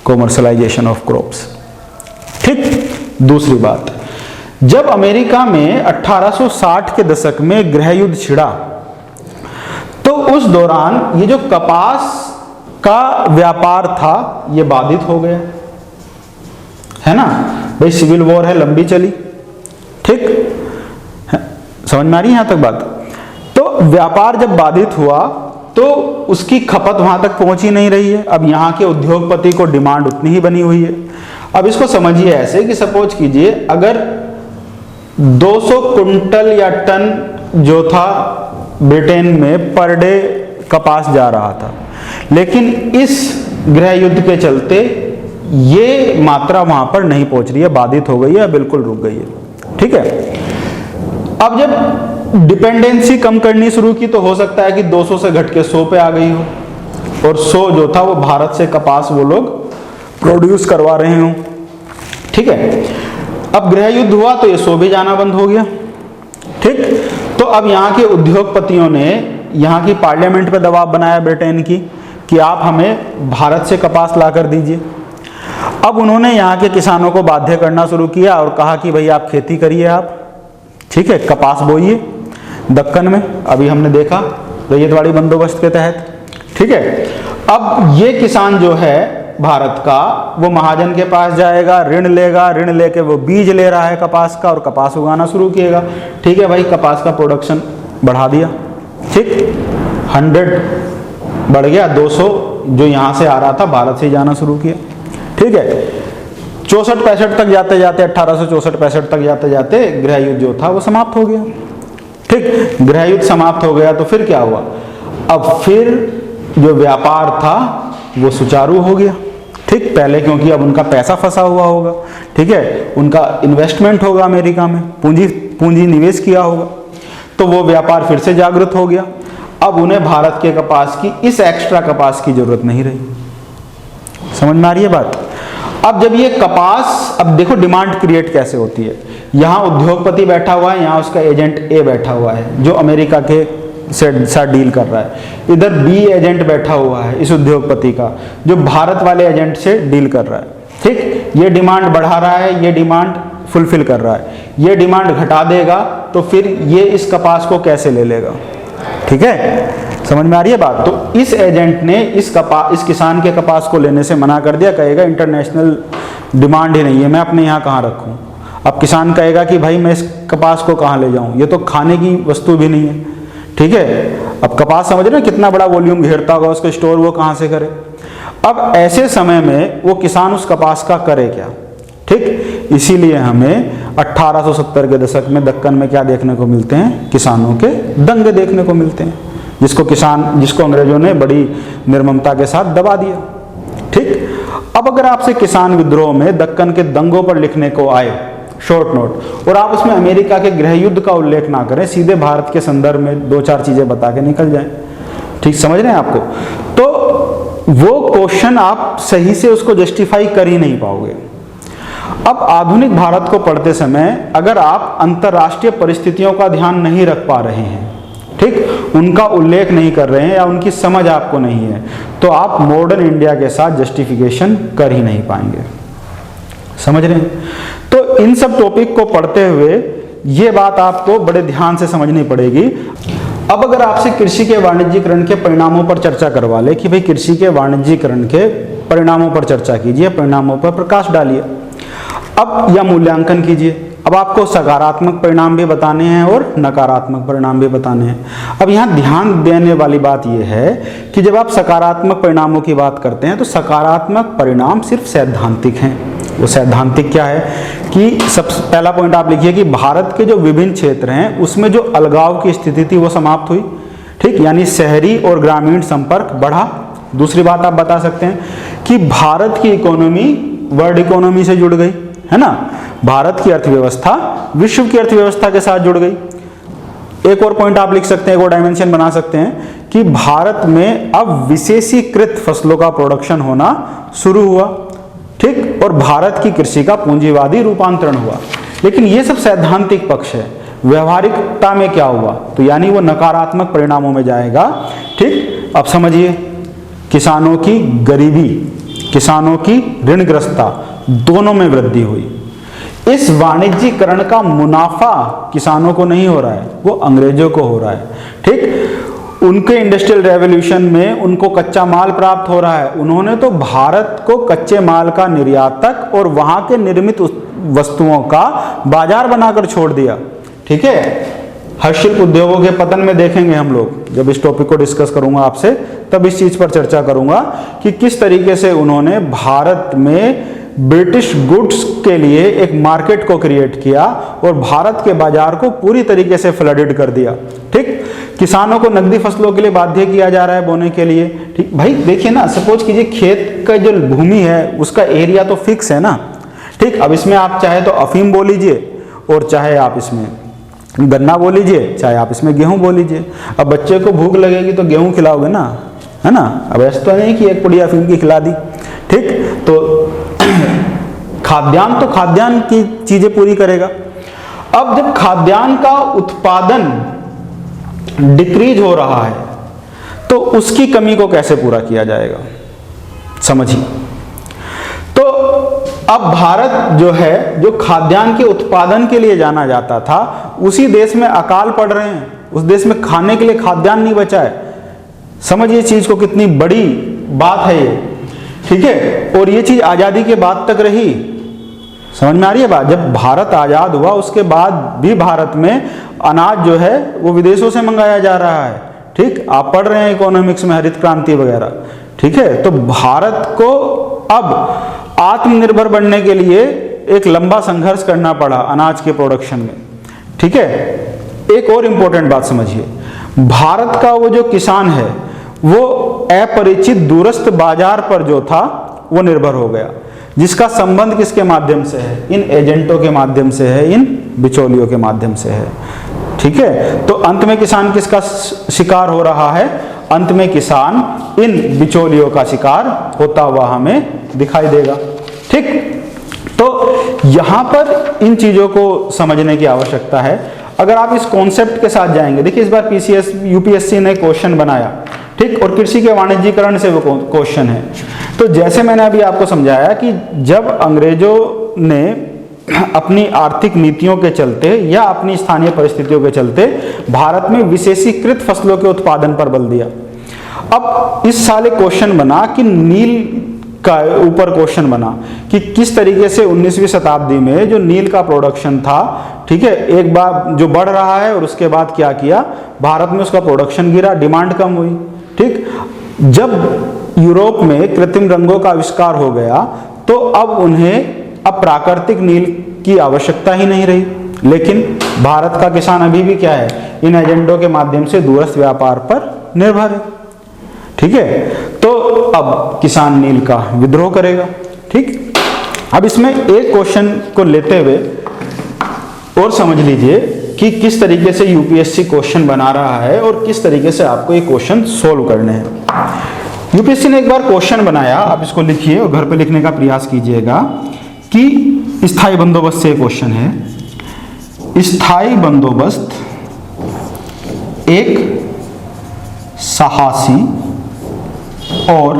कॉमर्शलाइजेशन ऑफ क्रॉप्स, ठीक। दूसरी बात, जब अमेरिका में 1860 के दशक में गृह युद्ध छिड़ा तो उस दौरान ये जो कपास का व्यापार था ये बाधित हो गया, है ना भाई। सिविल वॉर है, लंबी चली, ठीक, समझ में आ रही है यहां तक बात। तो व्यापार जब बाधित हुआ तो उसकी खपत वहां तक पहुंच ही नहीं रही है। अब यहाँ के उद्योगपति को डिमांड उतनी ही बनी हुई है। अब इसको समझिए ऐसे कि सपोज कीजिए अगर 200 कुंटल या टन जो था ब्रिटेन में पर डे कपास जा रहा था, लेकिन इस गृह युद्ध के चलते ये मात्रा वहां पर नहीं पहुंच रही है, बाधित हो गई है, बिल्कुल रुक गई है, ठीक है। अब जब डिपेंडेंसी कम करनी शुरू की तो हो सकता है कि 200 से घट के 100 पे आ गई हो, और 100 जो था वो भारत से कपास वो लोग प्रोड्यूस करवा रहे हो, ठीक है। अब गृह युद्ध हुआ तो ये 100 भी जाना बंद हो गया, ठीक। तो अब यहाँ के उद्योगपतियों ने यहाँ की पार्लियामेंट पे दबाव बनाया ब्रिटेन की कि आप हमें भारत से कपास ला कर दीजिए। अब उन्होंने यहाँ के किसानों को बाध्य करना शुरू किया और कहा कि भाई आप खेती करिए, आप, ठीक है, कपास बोइए दक्कन में, अभी हमने देखा रैयतवाड़ी बंदोबस्त के तहत, ठीक है। अब ये किसान जो है भारत का वो महाजन के पास जाएगा, ऋण लेगा, ऋण लेके वो बीज ले रहा है कपास का और कपास उगाना शुरू किएगा, ठीक है भाई। कपास का प्रोडक्शन बढ़ा दिया, ठीक, 100 बढ़ गया, 200 जो यहाँ से आ रहा था भारत से जाना शुरू किया, ठीक है। 64-65 तक जाते जाते 1864-65 तक जाते जाते गृह युद्ध जो था वो समाप्त हो गया, ठीक। गृह युद्ध समाप्त हो गया तो फिर क्या हुआ, अब फिर जो व्यापार था वो सुचारू हो गया, ठीक। पहले क्योंकि अब उनका पैसा फंसा हुआ होगा, ठीक है, उनका इन्वेस्टमेंट होगा अमेरिका में, पूंजी निवेश किया होगा, तो वो व्यापार फिर से जागृत हो गया। अब उन्हें भारत के कपास की, इस एक्स्ट्रा कपास की जरूरत नहीं रही। समझ में आ रही है बात। अब जब ये कपास, अब देखो डिमांड क्रिएट कैसे होती है। यहाँ उद्योगपति बैठा हुआ है, यहाँ उसका एजेंट ए बैठा हुआ है जो अमेरिका के से साथ डील कर रहा है, इधर बी एजेंट बैठा हुआ है इस उद्योगपति का जो भारत वाले एजेंट से डील कर रहा है, ठीक। ये डिमांड बढ़ा रहा है, ये डिमांड फुलफिल कर रहा है, ये डिमांड घटा देगा तो फिर ये इस कपास को कैसे ले लेगा, ठीक है। समझ में आ रही है बात। तो इस एजेंट ने इस किसान के कपास को लेने से मना कर दिया, कहेगा इंटरनेशनल डिमांड ही नहीं है, मैं अपने यहाँ कहाँ रखूँ। अब किसान कहेगा कि भाई मैं इस कपास को कहाँ ले जाऊँ, ये तो खाने की वस्तु भी नहीं है, ठीक है। अब कपास समझ रहे हैं कितना बड़ा वॉल्यूम घेरता होगा, उसको स्टोर वो कहाँ से करे। अब ऐसे समय में वो किसान उस कपास का करे क्या, ठीक। इसीलिए हमें 1870 के दशक में दक्कन में क्या देखने को मिलते हैं, किसानों के दंगे देखने को मिलते हैं, जिसको अंग्रेजों ने बड़ी निर्ममता के साथ दबा दिया, ठीक। अब अगर आपसे किसान विद्रोह में दक्कन के दंगों पर लिखने को आए शॉर्ट नोट और आप उसमें अमेरिका के गृह युद्ध का उल्लेख ना करें, सीधे भारत के संदर्भ में 2-4 चीजें बता के निकल जाएं, ठीक, समझ रहे हैं आपको, तो वो क्वेश्चन आप सही से उसको जस्टिफाई कर ही नहीं पाओगे। अब आधुनिक भारत को पढ़ते समय अगर आप अंतरराष्ट्रीय परिस्थितियों का ध्यान नहीं रख पा रहे हैं, ठीक, उनका उल्लेख नहीं कर रहे हैं या उनकी समझ आपको नहीं है, तो आप मॉडर्न इंडिया के साथ जस्टिफिकेशन कर ही नहीं पाएंगे। समझ रहे हैं। तो इन सब टॉपिक को पढ़ते हुए ये बात आपको बड़े ध्यान से समझनी पड़ेगी। अब अगर आपसे कृषि के वाणिज्यीकरण के परिणामों पर चर्चा करवा ले कि भाई कृषि के वाणिज्यीकरण के परिणामों पर चर्चा कीजिए, परिणामों पर प्रकाश डालिए। अब या मूल्यांकन कीजिए। अब आपको सकारात्मक परिणाम भी बताने हैं और नकारात्मक परिणाम भी बताने हैं। अब यहाँ ध्यान देने वाली बात यह है कि जब आप सकारात्मक परिणामों की बात करते हैं तो सकारात्मक परिणाम सिर्फ सैद्धांतिक हैं। वो सैद्धांतिक क्या है कि सबसे पहला पॉइंट आप लिखिए कि भारत के जो विभिन्न क्षेत्र हैं उसमें जो अलगाव की स्थिति थी वो समाप्त हुई, ठीक, यानी शहरी और ग्रामीण संपर्क बढ़ा। दूसरी बात आप बता सकते हैं कि भारत की इकोनॉमी वर्ल्ड इकोनॉमी से जुड़ गई, है ना, भारत की अर्थव्यवस्था विश्व की अर्थव्यवस्था के साथ जुड़ गई। एक और पॉइंट आप लिख सकते हैं, एक और डायमेंशन बना सकते हैं कि भारत में अब विशेषीकृत फसलों का प्रोडक्शन होना शुरू हुआ, ठीक, और भारत की कृषि का पूंजीवादी रूपांतरण हुआ। लेकिन ये सब सैद्धांतिक पक्ष है। व्यवहारिकता में क्या हुआ, तो यानी वो नकारात्मक परिणामों में जाएगा, ठीक। अब समझिए, किसानों की गरीबी, किसानों की ऋणग्रस्तता दोनों में वृद्धि हुई। इस वाणिज्यीकरण का मुनाफा किसानों को नहीं हो रहा है, वो अंग्रेजों को हो रहा है, ठीक। उनके इंडस्ट्रियल रेवोल्यूशन में उनको कच्चा माल प्राप्त हो रहा है। उन्होंने तो भारत को कच्चे माल का निर्यातक और वहां के निर्मित वस्तुओं का बाजार बनाकर छोड़ दिया, ठीक है। हस्तशिल्प उद्योगों के पतन में देखेंगे हम लोग, जब इस टॉपिक को डिस्कस करूंगा आपसे तब इस चीज पर चर्चा करूंगा कि किस तरीके से उन्होंने भारत में ब्रिटिश गुड्स के लिए एक मार्केट को क्रिएट किया और भारत के बाजार को पूरी तरीके से फ्लडेड कर दिया, ठीक। किसानों को नकदी फसलों के लिए बाध्य किया जा रहा है बोने के लिए, ठीक। भाई देखिए ना, सपोज कीजिए खेत का जो भूमि है उसका एरिया तो फिक्स है ना, ठीक। अब इसमें आप चाहे तो अफीम बो लीजिए और चाहे आप इसमें गन्ना बो लीजिए, चाहे आप इसमें गेहूं बो लीजिए। अब बच्चे को भूख लगेगी तो गेहूं खिलाओगे ना, है ना। अब ऐसा तो नहीं कि एक पुड़िया अफीम की खिला दी, ठीक। तो खाद्यान्न तो खाद्यान्न की चीजें पूरी करेगा। अब जब खाद्यान्न का उत्पादन डिक्रीज हो रहा है तो उसकी कमी को कैसे पूरा किया जाएगा, समझिए। तो अब भारत जो है, जो खाद्यान्न के उत्पादन के लिए जाना जाता था, उसी देश में अकाल पड़ रहे हैं, उस देश में खाने के लिए खाद्यान्न नहीं बचा है। समझिए चीज को, कितनी बड़ी बात है ये, ठीक है। और ये चीज आजादी के बाद तक रही, समझ में आ रही है बात। जब भारत आजाद हुआ उसके बाद भी भारत में अनाज जो है वो विदेशों से मंगाया जा रहा है, ठीक। आप पढ़ रहे हैं इकोनॉमिक्स में हरित क्रांति वगैरह, ठीक है। तो भारत को अब आत्मनिर्भर बनने के लिए एक लंबा संघर्ष करना पड़ा अनाज के प्रोडक्शन में, ठीक है। एक और इंपॉर्टेंट बात समझिए, भारत का वो जो किसान है वो अपरिचित दूरस्थ बाजार पर जो था वो निर्भर हो गया, जिसका संबंध किसके माध्यम से है, इन एजेंटों के माध्यम से है, इन बिचौलियों के माध्यम से है, ठीक है। तो अंत में किसान किसका शिकार हो रहा है, अंत में किसान इन बिचौलियों का शिकार होता हुआ हमें दिखाई देगा, ठीक। तो यहां पर इन चीजों को समझने की आवश्यकता है। अगर आप इस कॉन्सेप्ट के साथ जाएंगे, देखिए इस बार पीसीएस यूपीएससी ने क्वेश्चन बनाया, ठीक, और कृषि के वाणिज्यीकरण से वो क्वेश्चन है। तो जैसे मैंने अभी आपको समझाया कि जब अंग्रेजों ने अपनी आर्थिक नीतियों के चलते या अपनी स्थानीय परिस्थितियों के चलते भारत में विशेषीकृत फसलों के उत्पादन पर बल दिया। अब इस साल एक क्वेश्चन बना कि नील का ऊपर क्वेश्चन बना कि किस तरीके से 19वीं शताब्दी में जो नील का प्रोडक्शन था, ठीक है, एक बार जो बढ़ रहा है और उसके बाद क्या किया, भारत में उसका प्रोडक्शन गिरा, डिमांड कम हुई, ठीक। जब यूरोप में कृत्रिम रंगों का आविष्कार हो गया तो अब उन्हें अब प्राकृतिक नील की आवश्यकता ही नहीं रही। लेकिन भारत का किसान अभी भी क्या है, इन एजेंटों के माध्यम से दूरस्थ व्यापार पर निर्भर है, ठीक है। तो अब किसान नील का विद्रोह करेगा, ठीक। अब इसमें एक क्वेश्चन को लेते हुए और समझ लीजिए कि किस तरीके से यूपीएससी क्वेश्चन बना रहा है और किस तरीके से आपको ये क्वेश्चन सोल्व करने हैं। यूपीएससी ने एक बार क्वेश्चन बनाया, आप इसको लिखिए और घर पे लिखने का प्रयास कीजिएगा कि स्थायी बंदोबस्त से क्वेश्चन है। स्थायी बंदोबस्त एक साहसी और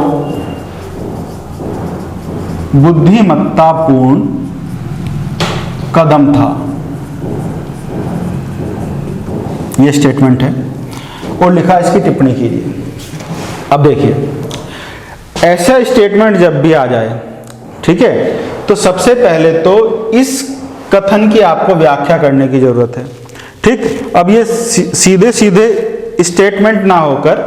बुद्धिमत्तापूर्ण कदम था, यह स्टेटमेंट है और लिखा इसकी टिप्पणी कीजिए। अब देखिए, ऐसा स्टेटमेंट जब भी आ जाए, ठीक है, तो सबसे पहले तो इस कथन की आपको व्याख्या करने की जरूरत है। ठीक, अब ये सीधे सीधे स्टेटमेंट ना होकर,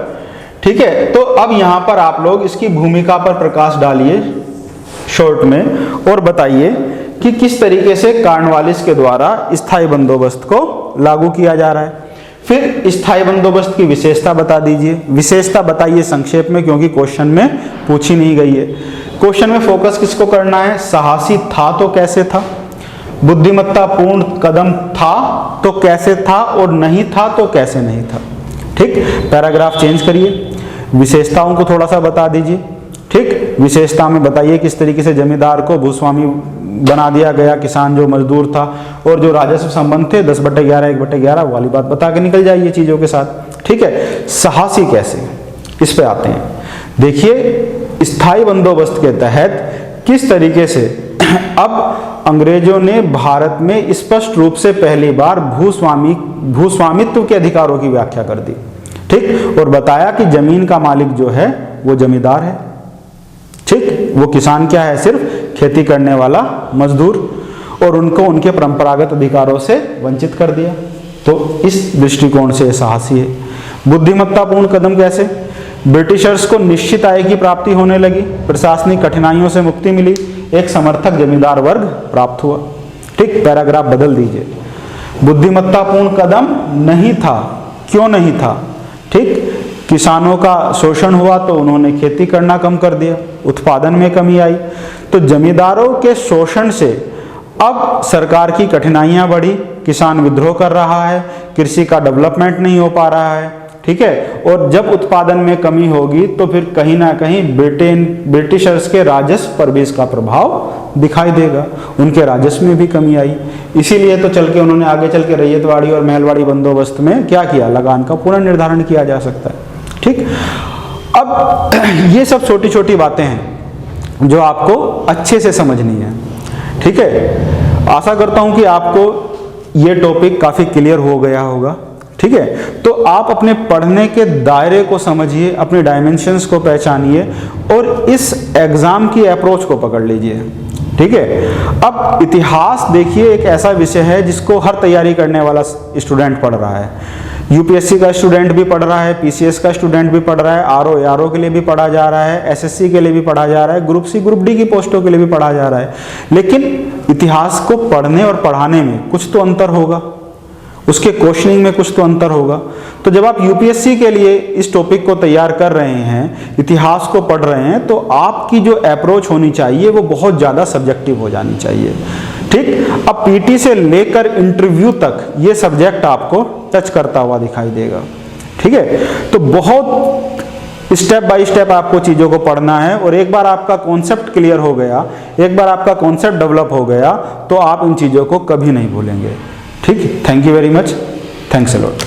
ठीक है, तो अब यहां पर आप लोग इसकी भूमिका पर प्रकाश डालिए शॉर्ट में और बताइए कि किस तरीके से कॉर्नवालिस के द्वारा स्थायी बंदोबस्त को लागू किया जा रहा है। फिर स्थायी बंदोबस्त की विशेषता बता दीजिए, विशेषता बताइए संक्षेप में, क्योंकि क्वेश्चन में पूछी नहीं गई है। क्वेश्चन में फोकस किसको करना है, साहसी था तो कैसे था, बुद्धिमत्तापूर्ण कदम था तो कैसे था, और नहीं था तो कैसे नहीं था। ठीक, पैराग्राफ चेंज करिए, विशेषताओं को थोड़ा सा बता दीजिए। ठीक, विशेषता में बताइए किस तरीके से जमींदार को भूस्वामी बना दिया गया, किसान जो मजदूर था, और जो राजस्व संबंध थे 10/11 1/11 वाली बात बता के निकल जाइए चीजों के साथ। ठीक है, साहसी कैसे, इस पे आते हैं। देखिए स्थायी बंदोबस्त के तहत किस तरीके से अब अंग्रेजों ने भारत में स्पष्ट रूप से पहली बार भूस्वामित्व के अधिकारों की व्याख्या कर दी। ठीक, और बताया कि जमीन का मालिक जो है वो जमींदार है। ठीक, वो किसान क्या है, सिर्फ खेती करने वाला मजदूर, और उनको उनके परंपरागत अधिकारों से वंचित कर दिया। तो इस दृष्टिकोण से साहसी है। बुद्धिमत्तापूर्ण कदम कैसे, ब्रिटिशर्स को निश्चित आय की प्राप्ति होने लगी, प्रशासनिक कठिनाइयों से मुक्ति मिली, एक समर्थक जमींदार वर्ग प्राप्त हुआ। ठीक, पैराग्राफ बदल दीजिए। बुद्धिमत्तापूर्ण कदम नहीं था, क्यों नहीं था। ठीक, किसानों का शोषण हुआ तो उन्होंने खेती करना कम कर दिया, उत्पादन में कमी आई, तो जमींदारों के शोषण से अब सरकार की कठिनाइयां बढ़ी, किसान विद्रोह कर रहा है, कृषि का डेवलपमेंट नहीं हो पा रहा है। ठीक है, और जब उत्पादन में कमी होगी तो फिर कहीं ना कहीं ब्रिटिशर्स के राजस्व पर भी इसका प्रभाव दिखाई देगा, उनके राजस्व में भी कमी आई। इसीलिए तो चल के उन्होंने आगे चल के रैयतवाड़ी और महलवाड़ी बंदोबस्त में क्या किया, लगान का पुनर्निर्धारण किया जा सकता है। ठीक, अब ये सब छोटी छोटी बातें हैं जो आपको अच्छे से समझनी है। ठीक है, आशा करता हूं कि आपको ये टॉपिक काफी क्लियर हो गया होगा। ठीक है, तो आप अपने पढ़ने के दायरे को समझिए, अपने डायमेंशंस को पहचानिए और इस एग्जाम की अप्रोच को पकड़ लीजिए। ठीक है, अब इतिहास देखिए एक ऐसा विषय है जिसको हर तैयारी करने वाला स्टूडेंट पढ़ रहा है। यूपीएससी का स्टूडेंट भी पढ़ रहा है, पीसीएस का स्टूडेंट भी पढ़ रहा है, आरओ एआरओ के लिए भी पढ़ा जा रहा है, एसएससी के लिए भी पढ़ा जा रहा है, ग्रुप सी ग्रुप डी की पोस्टों के लिए भी पढ़ा जा रहा है। लेकिन इतिहास को पढ़ने और पढ़ाने में कुछ तो अंतर होगा, उसके क्वेश्चनिंग में कुछ तो अंतर होगा। तो जब आप यूपीएससी के लिए इस टॉपिक को तैयार कर रहे हैं, इतिहास को पढ़ रहे हैं, तो आपकी जो अप्रोच होनी चाहिए वो बहुत ज़्यादा सब्जेक्टिव हो जानी चाहिए। ठीक, अब पीटी से लेकर इंटरव्यू तक ये सब्जेक्ट आपको टच करता हुआ दिखाई देगा। ठीक है, तो बहुत स्टेप बाय स्टेप आपको चीज़ों को पढ़ना है, और एक बार आपका कॉन्सेप्ट क्लियर हो गया, एक बार आपका कॉन्सेप्ट डेवलप हो गया, तो आप इन चीज़ों को कभी नहीं भूलेंगे। ठीक, thank you very much, thanks a lot.